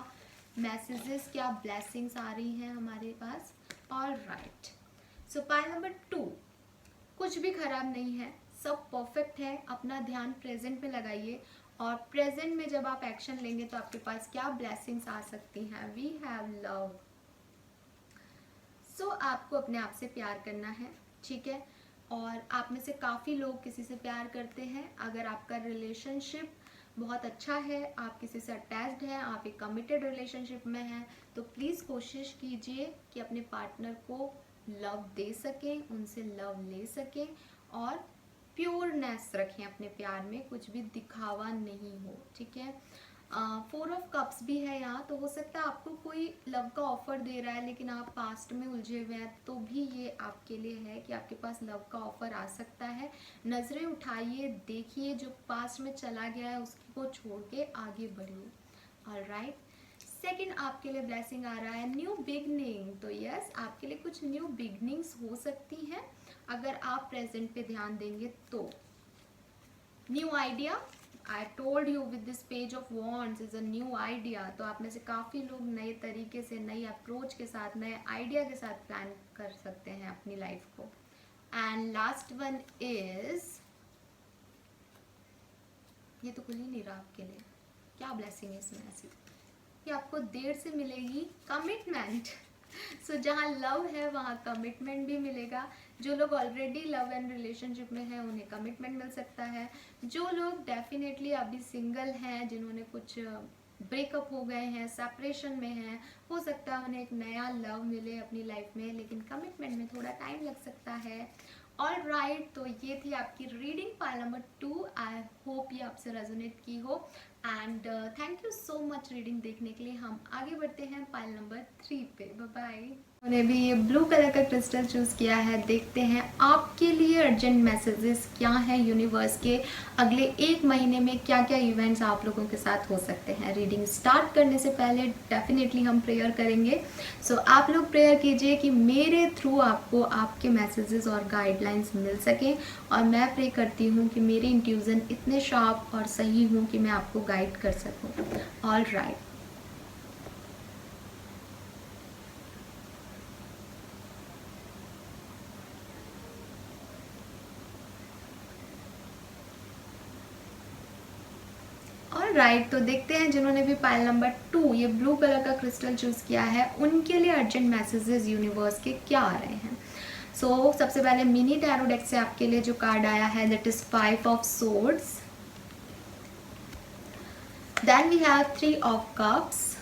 मैसेजेस, क्या ब्लेसिंग्स आ रही हैं हमारे पास। All right, so pile number 2, कुछ भी खराब नहीं है, सब परफेक्ट है। अपना ध्यान प्रेजेंट में लगाइए, और प्रेजेंट में जब आप एक्शन लेंगे तो आपके पास क्या ब्लेसिंग्स आ सकती हैं। We have love. सो आपको अपने आप से प्यार करना है, ठीक है। और आप में से काफ़ी लोग किसी से प्यार करते हैं। अगर आपका रिलेशनशिप बहुत अच्छा है, आप किसी से अटैच्ड हैं, आप एक कमिटेड रिलेशनशिप में हैं, तो प्लीज़ कोशिश कीजिए कि अपने पार्टनर को लव दे सकें, उनसे लव ले सकें, और प्योरनेस रखें अपने प्यार में, कुछ भी दिखावा नहीं हो, ठीक है। 4 ऑफ कप्स भी है यहाँ, तो हो सकता है आपको कोई लव का ऑफर दे रहा है लेकिन आप पास्ट में उलझे हुए हैं, तो भी ये आपके लिए है कि आपके पास लव का ऑफर आ सकता है। नज़रें उठाइए, देखिए, जो पास्ट में चला गया है उसको छोड़ के आगे बढ़िए। ऑलराइट, सेकंड आपके लिए ब्लेसिंग आ रहा है न्यू बिगनिंग। तो यस, आपके लिए कुछ न्यू बिगनिंग्स हो सकती हैं अगर आप प्रेजेंट पे ध्यान देंगे तो। New idea, I told you with this page of wands is a new idea. तो आप में से काफ़ी लोग नए तरीके से, नई अप्रोच के साथ, नए आइडिया के साथ प्लान कर सकते हैं अपनी लाइफ को। एंड लास्ट वन इज, ये तो खुल ही नहीं रहा आपके लिए, क्या ब्लेसिंग है इसमें ऐसी कि आपको देर से मिलेगी कमिटमेंट। सो जहाँ लव है वहाँ कमिटमेंट भी मिलेगा। जो लोग ऑलरेडी लव एंड रिलेशनशिप में हैं उन्हें कमिटमेंट मिल सकता है। जो लोग डेफिनेटली अभी सिंगल हैं, जिन्होंने कुछ ब्रेकअप हो गए हैं, सेपरेशन में हैं, हो सकता है उन्हें एक नया लव मिले अपनी लाइफ में, लेकिन कमिटमेंट में थोड़ा टाइम लग सकता है। ऑल राइट, तो ये थी आपकी reading pile number 2। I hope ये आपसे रेजोनेट की हो, and thank you so much reading देखने के लिए। हम आगे बढ़ते हैं पाइल नंबर 3 पे। Bye bye. उन्होंने भी ये ब्लू कलर का क्रिस्टल चूज़ किया है। देखते हैं आपके लिए अर्जेंट मैसेजेस क्या हैं यूनिवर्स के, अगले 1 महीने में क्या क्या इवेंट्स आप लोगों के साथ हो सकते हैं। रीडिंग स्टार्ट करने से पहले डेफिनेटली हम प्रेयर करेंगे। सो आप लोग प्रेयर कीजिए कि मेरे थ्रू आपको आपके मैसेजेस और गाइडलाइंस मिल सकें, और मैं प्रे करती हूँ कि मेरी इंट्यूजन इतने शार्प और सही हूँ कि मैं आपको गाइड कर सकूँ। ऑल राइट, राइट, तो देखते हैं जिन्होंने भी पाइल नंबर 2 ये ब्लू कलर का क्रिस्टल चूज़ किया है उनके लिए अर्जेंट मैसेजेस यूनिवर्स के क्या आ रहे हैं। सो सबसे पहले मिनी टैरो डेक से आपके लिए जो कार्ड आया है that is 5 of swords, then we have 3 of cups,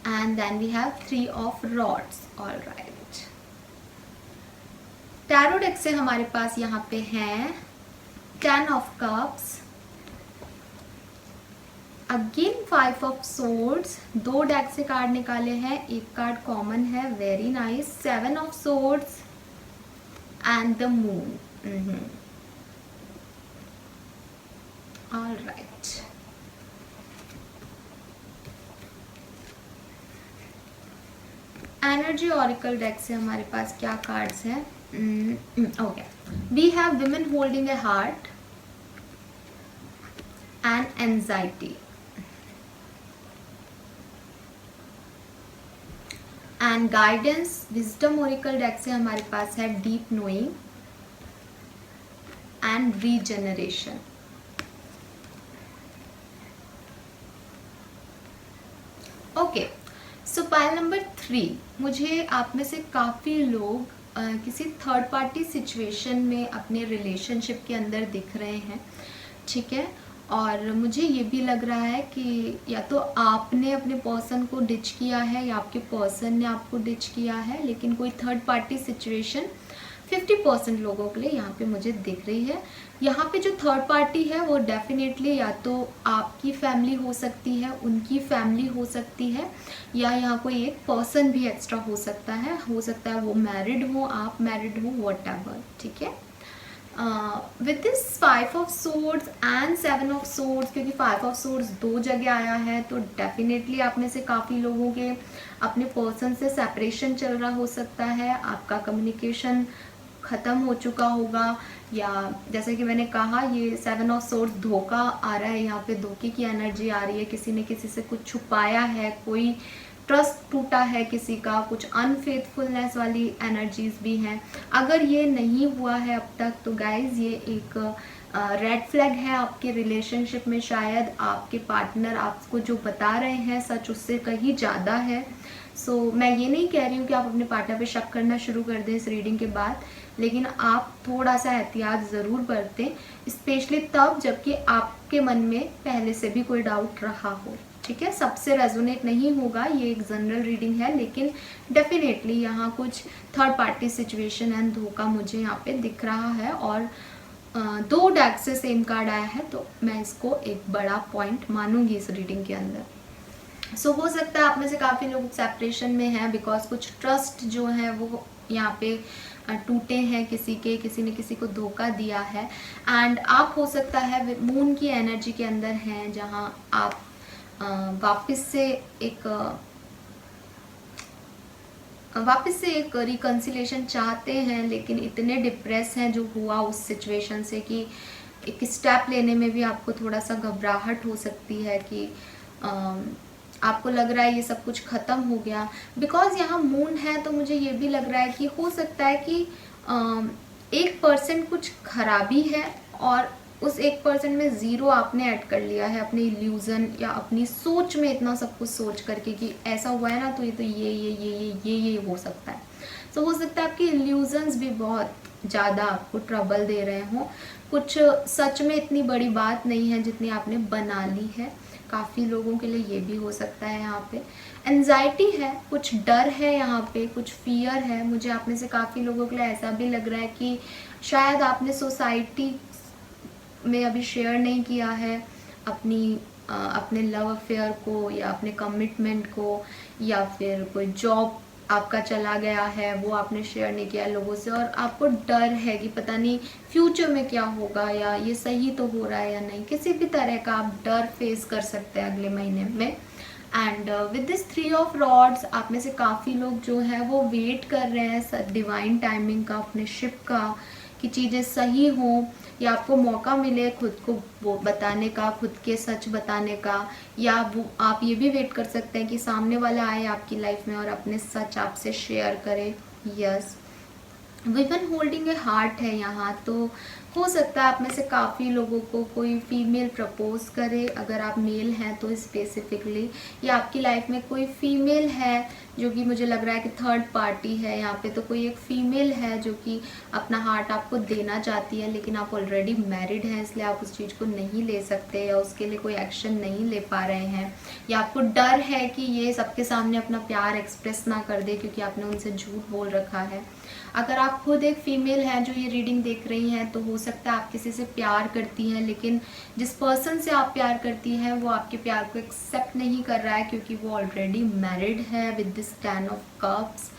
and then we have 3 of rods. All right, tarot deck से हमारे पास यहाँ पे हैं 10 of cups, again 5 of swords. 2 deck से कार्ड निकाले हैं, एक कार्ड कॉमन है, very nice. 7 of swords and the moon. All right, energy oracle deck से हमारे पास क्या कार्ड्स हैं। Okay, we have women holding A heart and anxiety. And guidance wisdom Oracle deck से हमारे पास है deep knowing and regeneration. Okay, so pile number 3, मुझे आप में से काफ़ी लोग किसी थर्ड पार्टी सिचुएशन में अपने रिलेशनशिप के अंदर दिख रहे हैं, ठीक है। और मुझे ये भी लग रहा है कि या तो आपने अपने पर्सन को डिच किया है या आपके पर्सन ने आपको डिच किया है, लेकिन कोई थर्ड पार्टी सिचुएशन 50% लोगों के लिए यहाँ पे मुझे दिख रही है। यहाँ पे जो थर्ड पार्टी है वो डेफिनेटली या तो आपकी फैमिली हो सकती है, उनकी फैमिली हो सकती है, या यहाँ कोई एक पर्सन भी एक्स्ट्रा हो सकता है वो मैरिड हो, आप मैरिड हो, व्हाटएवर, ठीक है। With this 5 of swords and 7 of swords, क्योंकि 5 ऑफ सोर्ड्स 2 जगह आया है, तो डेफिनेटली आप में से काफ़ी लोगों के अपने पर्सन से सेपरेशन चल रहा हो सकता है, आपका कम्युनिकेशन ख़त्म हो चुका होगा, या जैसे कि मैंने कहा ये 7 ऑफ सोर्ड्स धोखा आ रहा है, यहाँ पे धोखे की एनर्जी आ रही है, किसी ने किसी से कुछ छुपाया है, कोई ट्रस्ट टूटा है किसी का, कुछ अनफेथफुलनेस वाली एनर्जीज भी हैं। अगर ये नहीं हुआ है अब तक तो गाइज ये एक रेड फ्लैग है आपके रिलेशनशिप में। शायद आपके पार्टनर आपको जो बता रहे हैं सच उससे कहीं ज़्यादा है। सो मैं ये नहीं कह रही हूँ कि आप अपने पार्टनर पे शक करना शुरू कर दें इस रीडिंग के बाद, लेकिन आप थोड़ा सा एहतियात ज़रूर बरतें, स्पेशली तब जबकि आपके मन में पहले से भी कोई डाउट रहा हो, ठीक है। सबसे रेजोनेट नहीं होगा, ये एक जनरल रीडिंग है, लेकिन डेफिनेटली यहाँ कुछ थर्ड पार्टी सिचुएशन एंड धोखा मुझे यहाँ पे दिख रहा है। और 2 डेक से सेम कार्ड आया है, तो मैं इसको एक बड़ा पॉइंट मानूंगी इस रीडिंग के अंदर। सो हो सकता है आप में से काफ़ी लोग सेपरेशन में हैं, बिकॉज कुछ ट्रस्ट जो है वो यहाँ पे टूटे हैं, किसी ने किसी को धोखा दिया है। एंड आप हो सकता है मून की एनर्जी के अंदर हैं, जहाँ आप वापस से एक रिकन्सिलेशन चाहते हैं, लेकिन इतने डिप्रेस हैं जो हुआ उस सिचुएशन से कि एक स्टेप लेने में भी आपको थोड़ा सा घबराहट हो सकती है कि आपको लग रहा है ये सब कुछ ख़त्म हो गया। बिकॉज यहाँ मून है, तो मुझे ये भी लग रहा है कि हो सकता है कि 1% कुछ खराबी है और उस 1% में 0 आपने ऐड कर लिया है अपने इल्यूज़न या अपनी सोच में, इतना सब कुछ सोच करके कि ऐसा हुआ है ना, तो ये हो सकता है। तो हो सकता है आपके इल्यूजन्स भी बहुत ज़्यादा आपको ट्रबल दे रहे हों। कुछ सच में इतनी बड़ी बात नहीं है जितनी आपने बना ली है। काफ़ी लोगों के लिए ये भी हो सकता है। यहाँ पे एंजाइटी है, कुछ डर है, यहाँ पे कुछ फियर है। मुझे आप में से काफ़ी लोगों के लिए ऐसा भी लग रहा है कि शायद आपने सोसाइटी में अभी शेयर नहीं किया है अपने लव अफेयर को या अपने कमिटमेंट को, या फिर कोई जॉब आपका चला गया है वो आपने शेयर नहीं किया लोगों से, और आपको डर है कि पता नहीं फ्यूचर में क्या होगा या ये सही तो हो रहा है या नहीं। किसी भी तरह का आप डर फेस कर सकते हैं अगले महीने में। And with this 3 of rods, आप में से काफ़ी लोग जो है वो वेट कर रहे हैं डिवाइन टाइमिंग का, अपने शिप का, कि चीज़ें सही हों या आपको मौका मिले खुद को वो बताने का, खुद के सच बताने का, या वो आप ये भी वेट कर सकते हैं कि सामने वाला आए आपकी लाइफ में और अपने सच आपसे शेयर करे। यस, विवन होल्डिंग ए हार्ट है यहाँ, तो हो सकता है आप में से काफ़ी लोगों को कोई फीमेल प्रपोज करे, अगर आप मेल हैं तो स्पेसिफिकली, या आपकी लाइफ में कोई फीमेल है जो कि मुझे लग रहा है कि थर्ड पार्टी है यहाँ पे। तो कोई एक फीमेल है जो कि अपना हार्ट आपको देना चाहती है, लेकिन आप ऑलरेडी मैरिड हैं इसलिए आप उस चीज़ को नहीं ले सकते या उसके लिए कोई एक्शन नहीं ले पा रहे हैं, या आपको डर है कि ये सबके सामने अपना प्यार एक्सप्रेस ना कर दे क्योंकि आपने उनसे झूठ बोल रखा है। अगर आप खुद एक फीमेल हैं जो ये रीडिंग देख रही हैं, तो हो सकता है आप किसी से प्यार करती हैं, लेकिन जिस पर्सन से आप प्यार करती हैं वो आपके प्यार को एक्सेप्ट नहीं कर रहा है क्योंकि वो ऑलरेडी मैरिड है with this 10 of cups.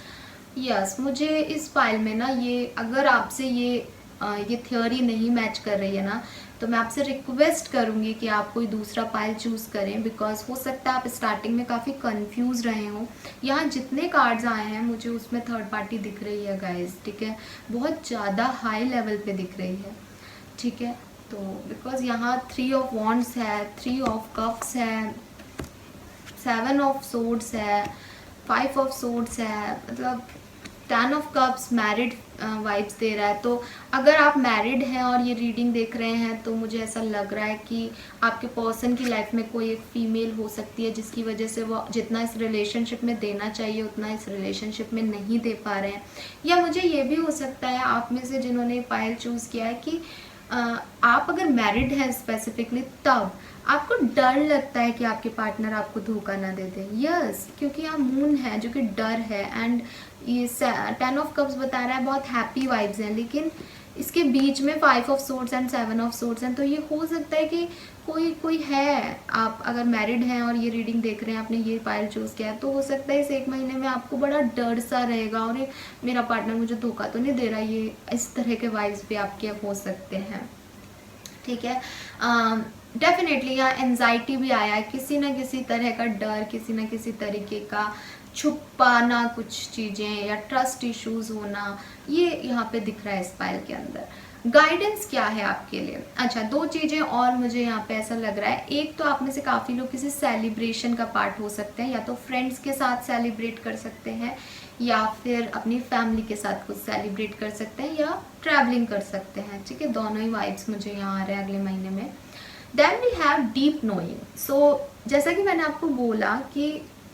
Yes, मुझे इस पाइल में ना ये, अगर आपसे ये थ्योरी नहीं मैच कर रही है ना, तो मैं आपसे रिक्वेस्ट करूँगी कि आप कोई दूसरा पाइल चूज़ करें, बिकॉज हो सकता है आप स्टार्टिंग में काफ़ी कंफ्यूज रहे हों। यहाँ जितने कार्ड्स आए हैं मुझे उसमें थर्ड पार्टी दिख रही है गाइस, ठीक है, बहुत ज़्यादा हाई लेवल पे दिख रही है, ठीक है। तो बिकॉज यहाँ 3 ऑफ वॉन्ड्स है, 3 ऑफ कप्स है, 7 ऑफ सोर्ड्स है, फाइव ऑफ सोर्ड्स है, मतलब 10 ऑफ कप्स मैरिड वाइब्स दे रहा है। तो अगर आप मैरिड हैं और ये रीडिंग देख रहे हैं तो मुझे ऐसा लग रहा है कि आपके पर्सन की लाइफ में कोई एक फीमेल हो सकती है जिसकी वजह से वो जितना इस रिलेशनशिप में देना चाहिए उतना इस रिलेशनशिप में नहीं दे पा रहे हैं। या मुझे ये भी हो सकता है आप में से जिन्होंने पायल चूज़ किया है कि आप अगर मैरिड हैं स्पेसिफिकली तब आपको डर लगता है कि आपके पार्टनर आपको धोखा ना दे दे। यस, क्योंकि यहाँ मून है जो कि डर है, एंड ये 10 ऑफ कप्स बता रहा है बहुत हैप्पी वाइब्स हैं, लेकिन इसके बीच में 5 of swords and 7 of swords हैं। तो ये हो सकता है कि कोई है, आप अगर मैरिड हैं और ये रीडिंग देख रहे हैं, आपने ये पायल चूज़ किया है, तो हो सकता है इस 1 महीने में आपको बड़ा डर सा रहेगा और मेरा पार्टनर मुझे धोखा तो नहीं दे रहा, ये इस तरह के वाइब्स भी आपके हो सकते हैं। ठीक है, डेफिनेटली यहाँ एंजाइटी भी आया है, किसी ना किसी तरह का डर, किसी ना किसी तरीके का छुपाना कुछ चीज़ें या ट्रस्ट इश्यूज होना, ये यहाँ पे दिख रहा है इस पायल के अंदर। गाइडेंस क्या है आपके लिए? अच्छा, 2 चीज़ें और मुझे यहाँ पे ऐसा लग रहा है। एक तो आप में से काफ़ी लोग किसी सेलिब्रेशन का पार्ट हो सकते हैं, या तो फ्रेंड्स के साथ सेलिब्रेट कर सकते हैं या फिर अपनी फैमिली के साथ कुछ सेलिब्रेट कर सकते हैं या ट्रैवलिंग कर सकते हैं। ठीक है, दोनों ही वाइब्स मुझे यहाँ आ रहे हैं अगले महीने में। Then we have deep knowing. So जैसा कि मैंने आपको बोला कि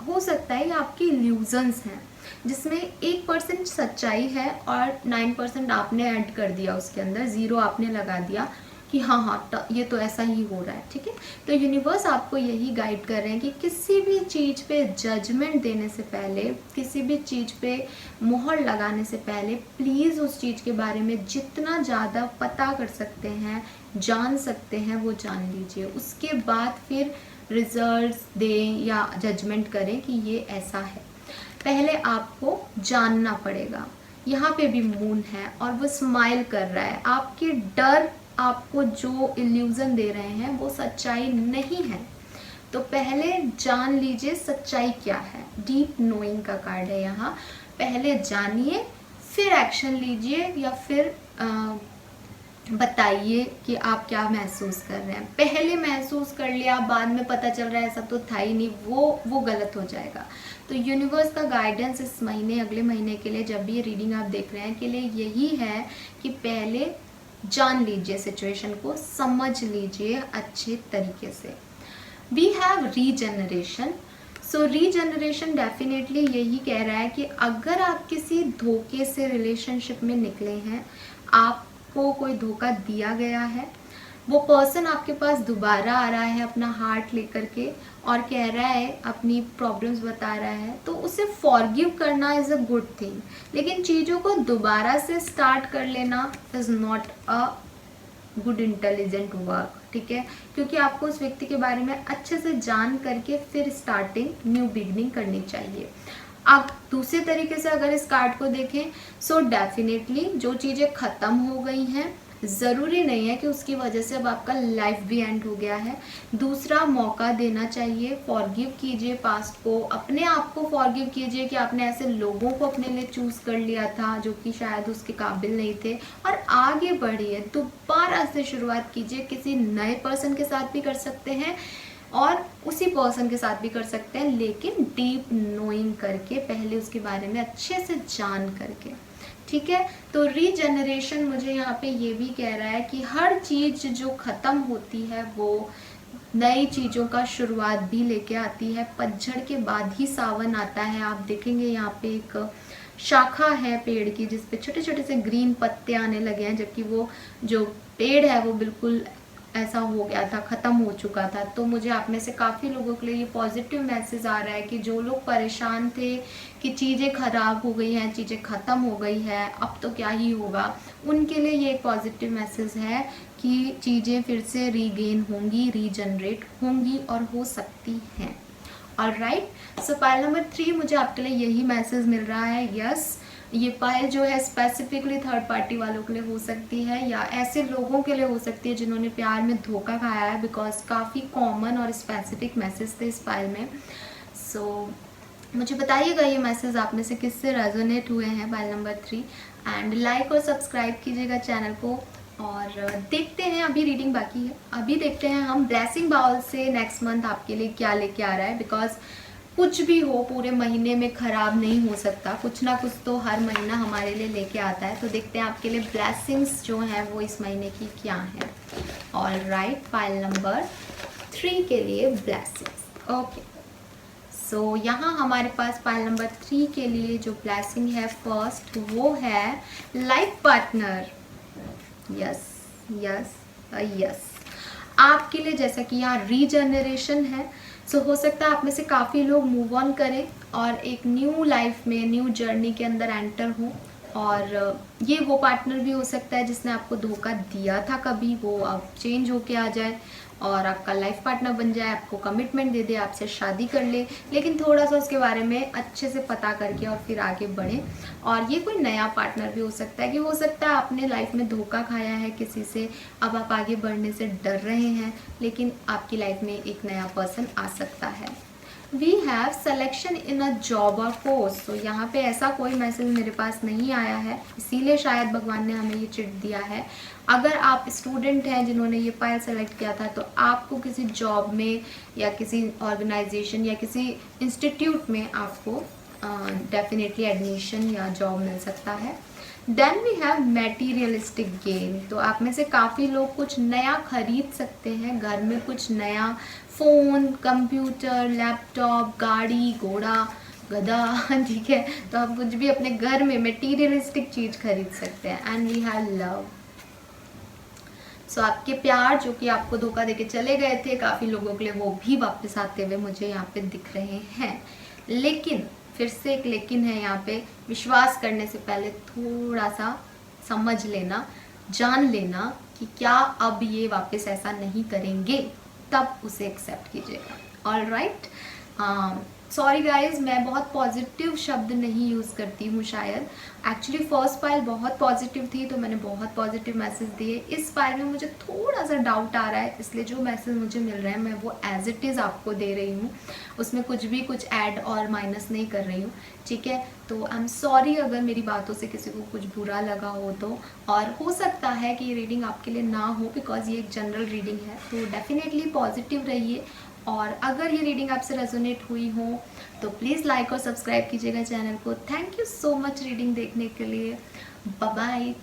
हो सकता है ये आपके इल्यूजन्स हैं जिसमें 1% सच्चाई है और 9% आपने ऐड कर दिया उसके अंदर, 0 आपने लगा दिया कि हाँ ये तो ऐसा ही हो रहा है। ठीक है, तो यूनिवर्स आपको यही गाइड कर रहे हैं कि किसी भी चीज़ पे जजमेंट देने से पहले, किसी भी चीज़ पे मोहर लगाने से पहले प्लीज़ उस चीज़ के बारे में जितना ज़्यादा पता कर सकते हैं, जान सकते हैं, वो जान लीजिए। उसके बाद फिर रिजल्ट्स दें या जजमेंट करें कि ये ऐसा है। पहले आपको जानना पड़ेगा। यहाँ पे भी मून है और वो स्माइल कर रहा है। आपके डर आपको जो इल्यूजन दे रहे हैं वो सच्चाई नहीं है, तो पहले जान लीजिए सच्चाई क्या है। डीप नोइंग का कार्ड है यहाँ। पहले जानिए फिर एक्शन लीजिए या फिर बताइए कि आप क्या महसूस कर रहे हैं। पहले महसूस कर लिया बाद में पता चल रहा है ऐसा तो था ही नहीं, वो गलत हो जाएगा। तो यूनिवर्स का गाइडेंस इस महीने, अगले महीने के लिए, जब भी ये रीडिंग आप देख रहे हैं, के लिए यही है कि पहले जान लीजिए सिचुएशन को, समझ लीजिए अच्छे तरीके से। We have regeneration. So regeneration definitely यही कह रहा है कि अगर आप किसी धोखे से रिलेशनशिप में निकले हैं, आपको कोई धोखा दिया गया है, वो पर्सन आपके पास दोबारा आ रहा है अपना हार्ट लेकर के और कह रहा है, अपनी प्रॉब्लम्स बता रहा है, तो उसे फॉरगिव करना इज़ अ गुड थिंग। लेकिन चीज़ों को दोबारा से स्टार्ट कर लेना is not a good intelligent work. ठीक है, क्योंकि आपको उस व्यक्ति के बारे में अच्छे से जान करके फिर स्टार्टिंग, न्यू बिगनिंग करनी चाहिए। आप दूसरे तरीके से अगर इस कार्ड को देखें, सो डेफिनेटली जो चीज़ें ख़त्म हो गई हैं, ज़रूरी नहीं है कि उसकी वजह से अब आपका लाइफ भी एंड हो गया है। दूसरा मौका देना चाहिए। फॉरगिव कीजिए पास्ट को, अपने आप को फॉरगिव कीजिए कि आपने ऐसे लोगों को अपने लिए चूज़ कर लिया था जो कि शायद उसके काबिल नहीं थे, और आगे बढ़िए, दोबारा से शुरुआत कीजिए। किसी नए पर्सन के साथ भी कर सकते हैं और उसी पर्सन के साथ भी कर सकते हैं, लेकिन डीप नोइंग करके, पहले उसके बारे में अच्छे से जान करके। ठीक है, तो रीजनरेशन मुझे यहाँ पे ये भी कह रहा है कि हर चीज़ जो ख़त्म होती है वो नई चीज़ों का शुरुआत भी लेके आती है। पतझड़ के बाद ही सावन आता है। आप देखेंगे यहाँ पे एक शाखा है पेड़ की जिस पे छोटे छोटे से ग्रीन पत्ते आने लगे हैं, जबकि वो जो पेड़ है वो बिल्कुल ऐसा हो गया था, ख़त्म हो चुका था। तो मुझे आप में से काफ़ी लोगों के लिए ये पॉजिटिव मैसेज आ रहा है कि जो लोग परेशान थे कि चीज़ें ख़राब हो गई हैं, चीज़ें ख़त्म हो गई है, अब तो क्या ही होगा, उनके लिए ये एक पॉजिटिव मैसेज है कि चीज़ें फिर से रीगेन होंगी, रीजनरेट होंगी और हो सकती हैं। ऑलराइट, सो पाइल नंबर 3 मुझे आपके लिए यही मैसेज मिल रहा है। यस, ये पाइल जो है स्पेसिफिकली थर्ड पार्टी वालों के लिए हो सकती है या ऐसे लोगों के लिए हो सकती है जिन्होंने प्यार में धोखा खाया है, बिकॉज काफ़ी कॉमन और स्पेसिफिक मैसेज थे इस पाइल में। सो मुझे बताइएगा ये मैसेज आप में से किससे रेजोनेट हुए हैं पाइल नंबर 3, एंड लाइक और सब्सक्राइब कीजिएगा चैनल को। और देखते हैं, अभी रीडिंग बाकी है, अभी देखते हैं हम ब्लेसिंग बाउल से नेक्स्ट मंथ आपके लिए क्या लेके आ रहा है, बिकॉज कुछ भी हो पूरे महीने में ख़राब नहीं हो सकता, कुछ ना कुछ तो हर महीना हमारे लिए लेके आता है। तो देखते हैं आपके लिए ब्लेसिंग्स जो हैं वो इस महीने की क्या है। ऑल राइट, फाइल नंबर 3 के लिए ब्लेसिंग्स। ओके, सो यहाँ हमारे पास फाइल नंबर 3 के लिए जो ब्लेसिंग है फर्स्ट, वो है life partner. Yes yes yes, आपके लिए जैसा कि यहाँ रीजनरेशन है, सो हो सकता है आप में से काफ़ी लोग मूव ऑन करें और एक न्यू लाइफ में, न्यू जर्नी के अंदर एंटर हों। और ये वो पार्टनर भी हो सकता है जिसने आपको धोखा दिया था कभी, वो अब चेंज होके आ जाए और आपका लाइफ पार्टनर बन जाए, आपको कमिटमेंट दे दे, आपसे शादी कर ले, लेकिन थोड़ा सा उसके बारे में अच्छे से पता करके और फिर आगे बढ़े। और ये कोई नया पार्टनर भी हो सकता है, कि हो सकता है आपने लाइफ में धोखा खाया है किसी से, अब आप आगे बढ़ने से डर रहे हैं, लेकिन आपकी लाइफ में एक नया पर्सन आ सकता है। We have selection in a job और कोर्स। तो यहाँ पे ऐसा कोई मैसेज मेरे पास नहीं आया है, इसीलिए शायद भगवान ने हमें ये चिट दिया है। अगर आप स्टूडेंट हैं जिन्होंने ये फाइल सेलेक्ट किया था, तो आपको किसी जॉब में या किसी ऑर्गेनाइजेशन या किसी इंस्टीट्यूट में आपको डेफिनेटली एडमिशन या जॉब मिल सकता है। Then we have materialistic gain. तो आप में से काफ़ी लोग कुछ नया खरीद सकते हैं, घर में कुछ नया, फ़ोन, कंप्यूटर, लैपटॉप, गाड़ी, घोड़ा, गधा, ठीक है। तो आप कुछ भी अपने घर में मटेरियलिस्टिक चीज़ खरीद सकते हैं। And we have love. So आपके प्यार जो कि आपको धोखा देके चले गए थे काफ़ी लोगों के लिए, वो भी वापस आते हुए मुझे यहाँ पे दिख रहे हैं। लेकिन फिर से एक लेकिन है यहाँ पे, विश्वास करने से पहले थोड़ा सा समझ लेना, जान लेना कि क्या अब ये वापस ऐसा नहीं करेंगे, तब उसे एक्सेप्ट कीजिएगा। ऑल राइट, सॉरी गाइज, मैं बहुत पॉजिटिव शब्द नहीं यूज़ करती हूँ शायद। एक्चुअली फर्स्ट फाइल बहुत पॉजिटिव थी तो मैंने बहुत पॉजिटिव मैसेज दिए। इस फाइल में मुझे थोड़ा सा डाउट आ रहा है, इसलिए जो मैसेज मुझे मिल रहे हैं मैं वो एज इट इज़ आपको दे रही हूँ, उसमें कुछ ऐड और माइनस नहीं कर रही हूँ, ठीक है। तो आई एम सॉरी अगर मेरी बातों से किसी को कुछ बुरा लगा हो तो, और हो सकता है कि ये रीडिंग आपके लिए ना हो, बिकॉज ये एक जनरल रीडिंग है। तो डेफिनेटली पॉजिटिव रहिए, और अगर ये रीडिंग आपसे रेजोनेट हुई हो तो प्लीज़ लाइक और सब्सक्राइब कीजिएगा चैनल को। Thank you so much reading देखने के लिए। Bye bye.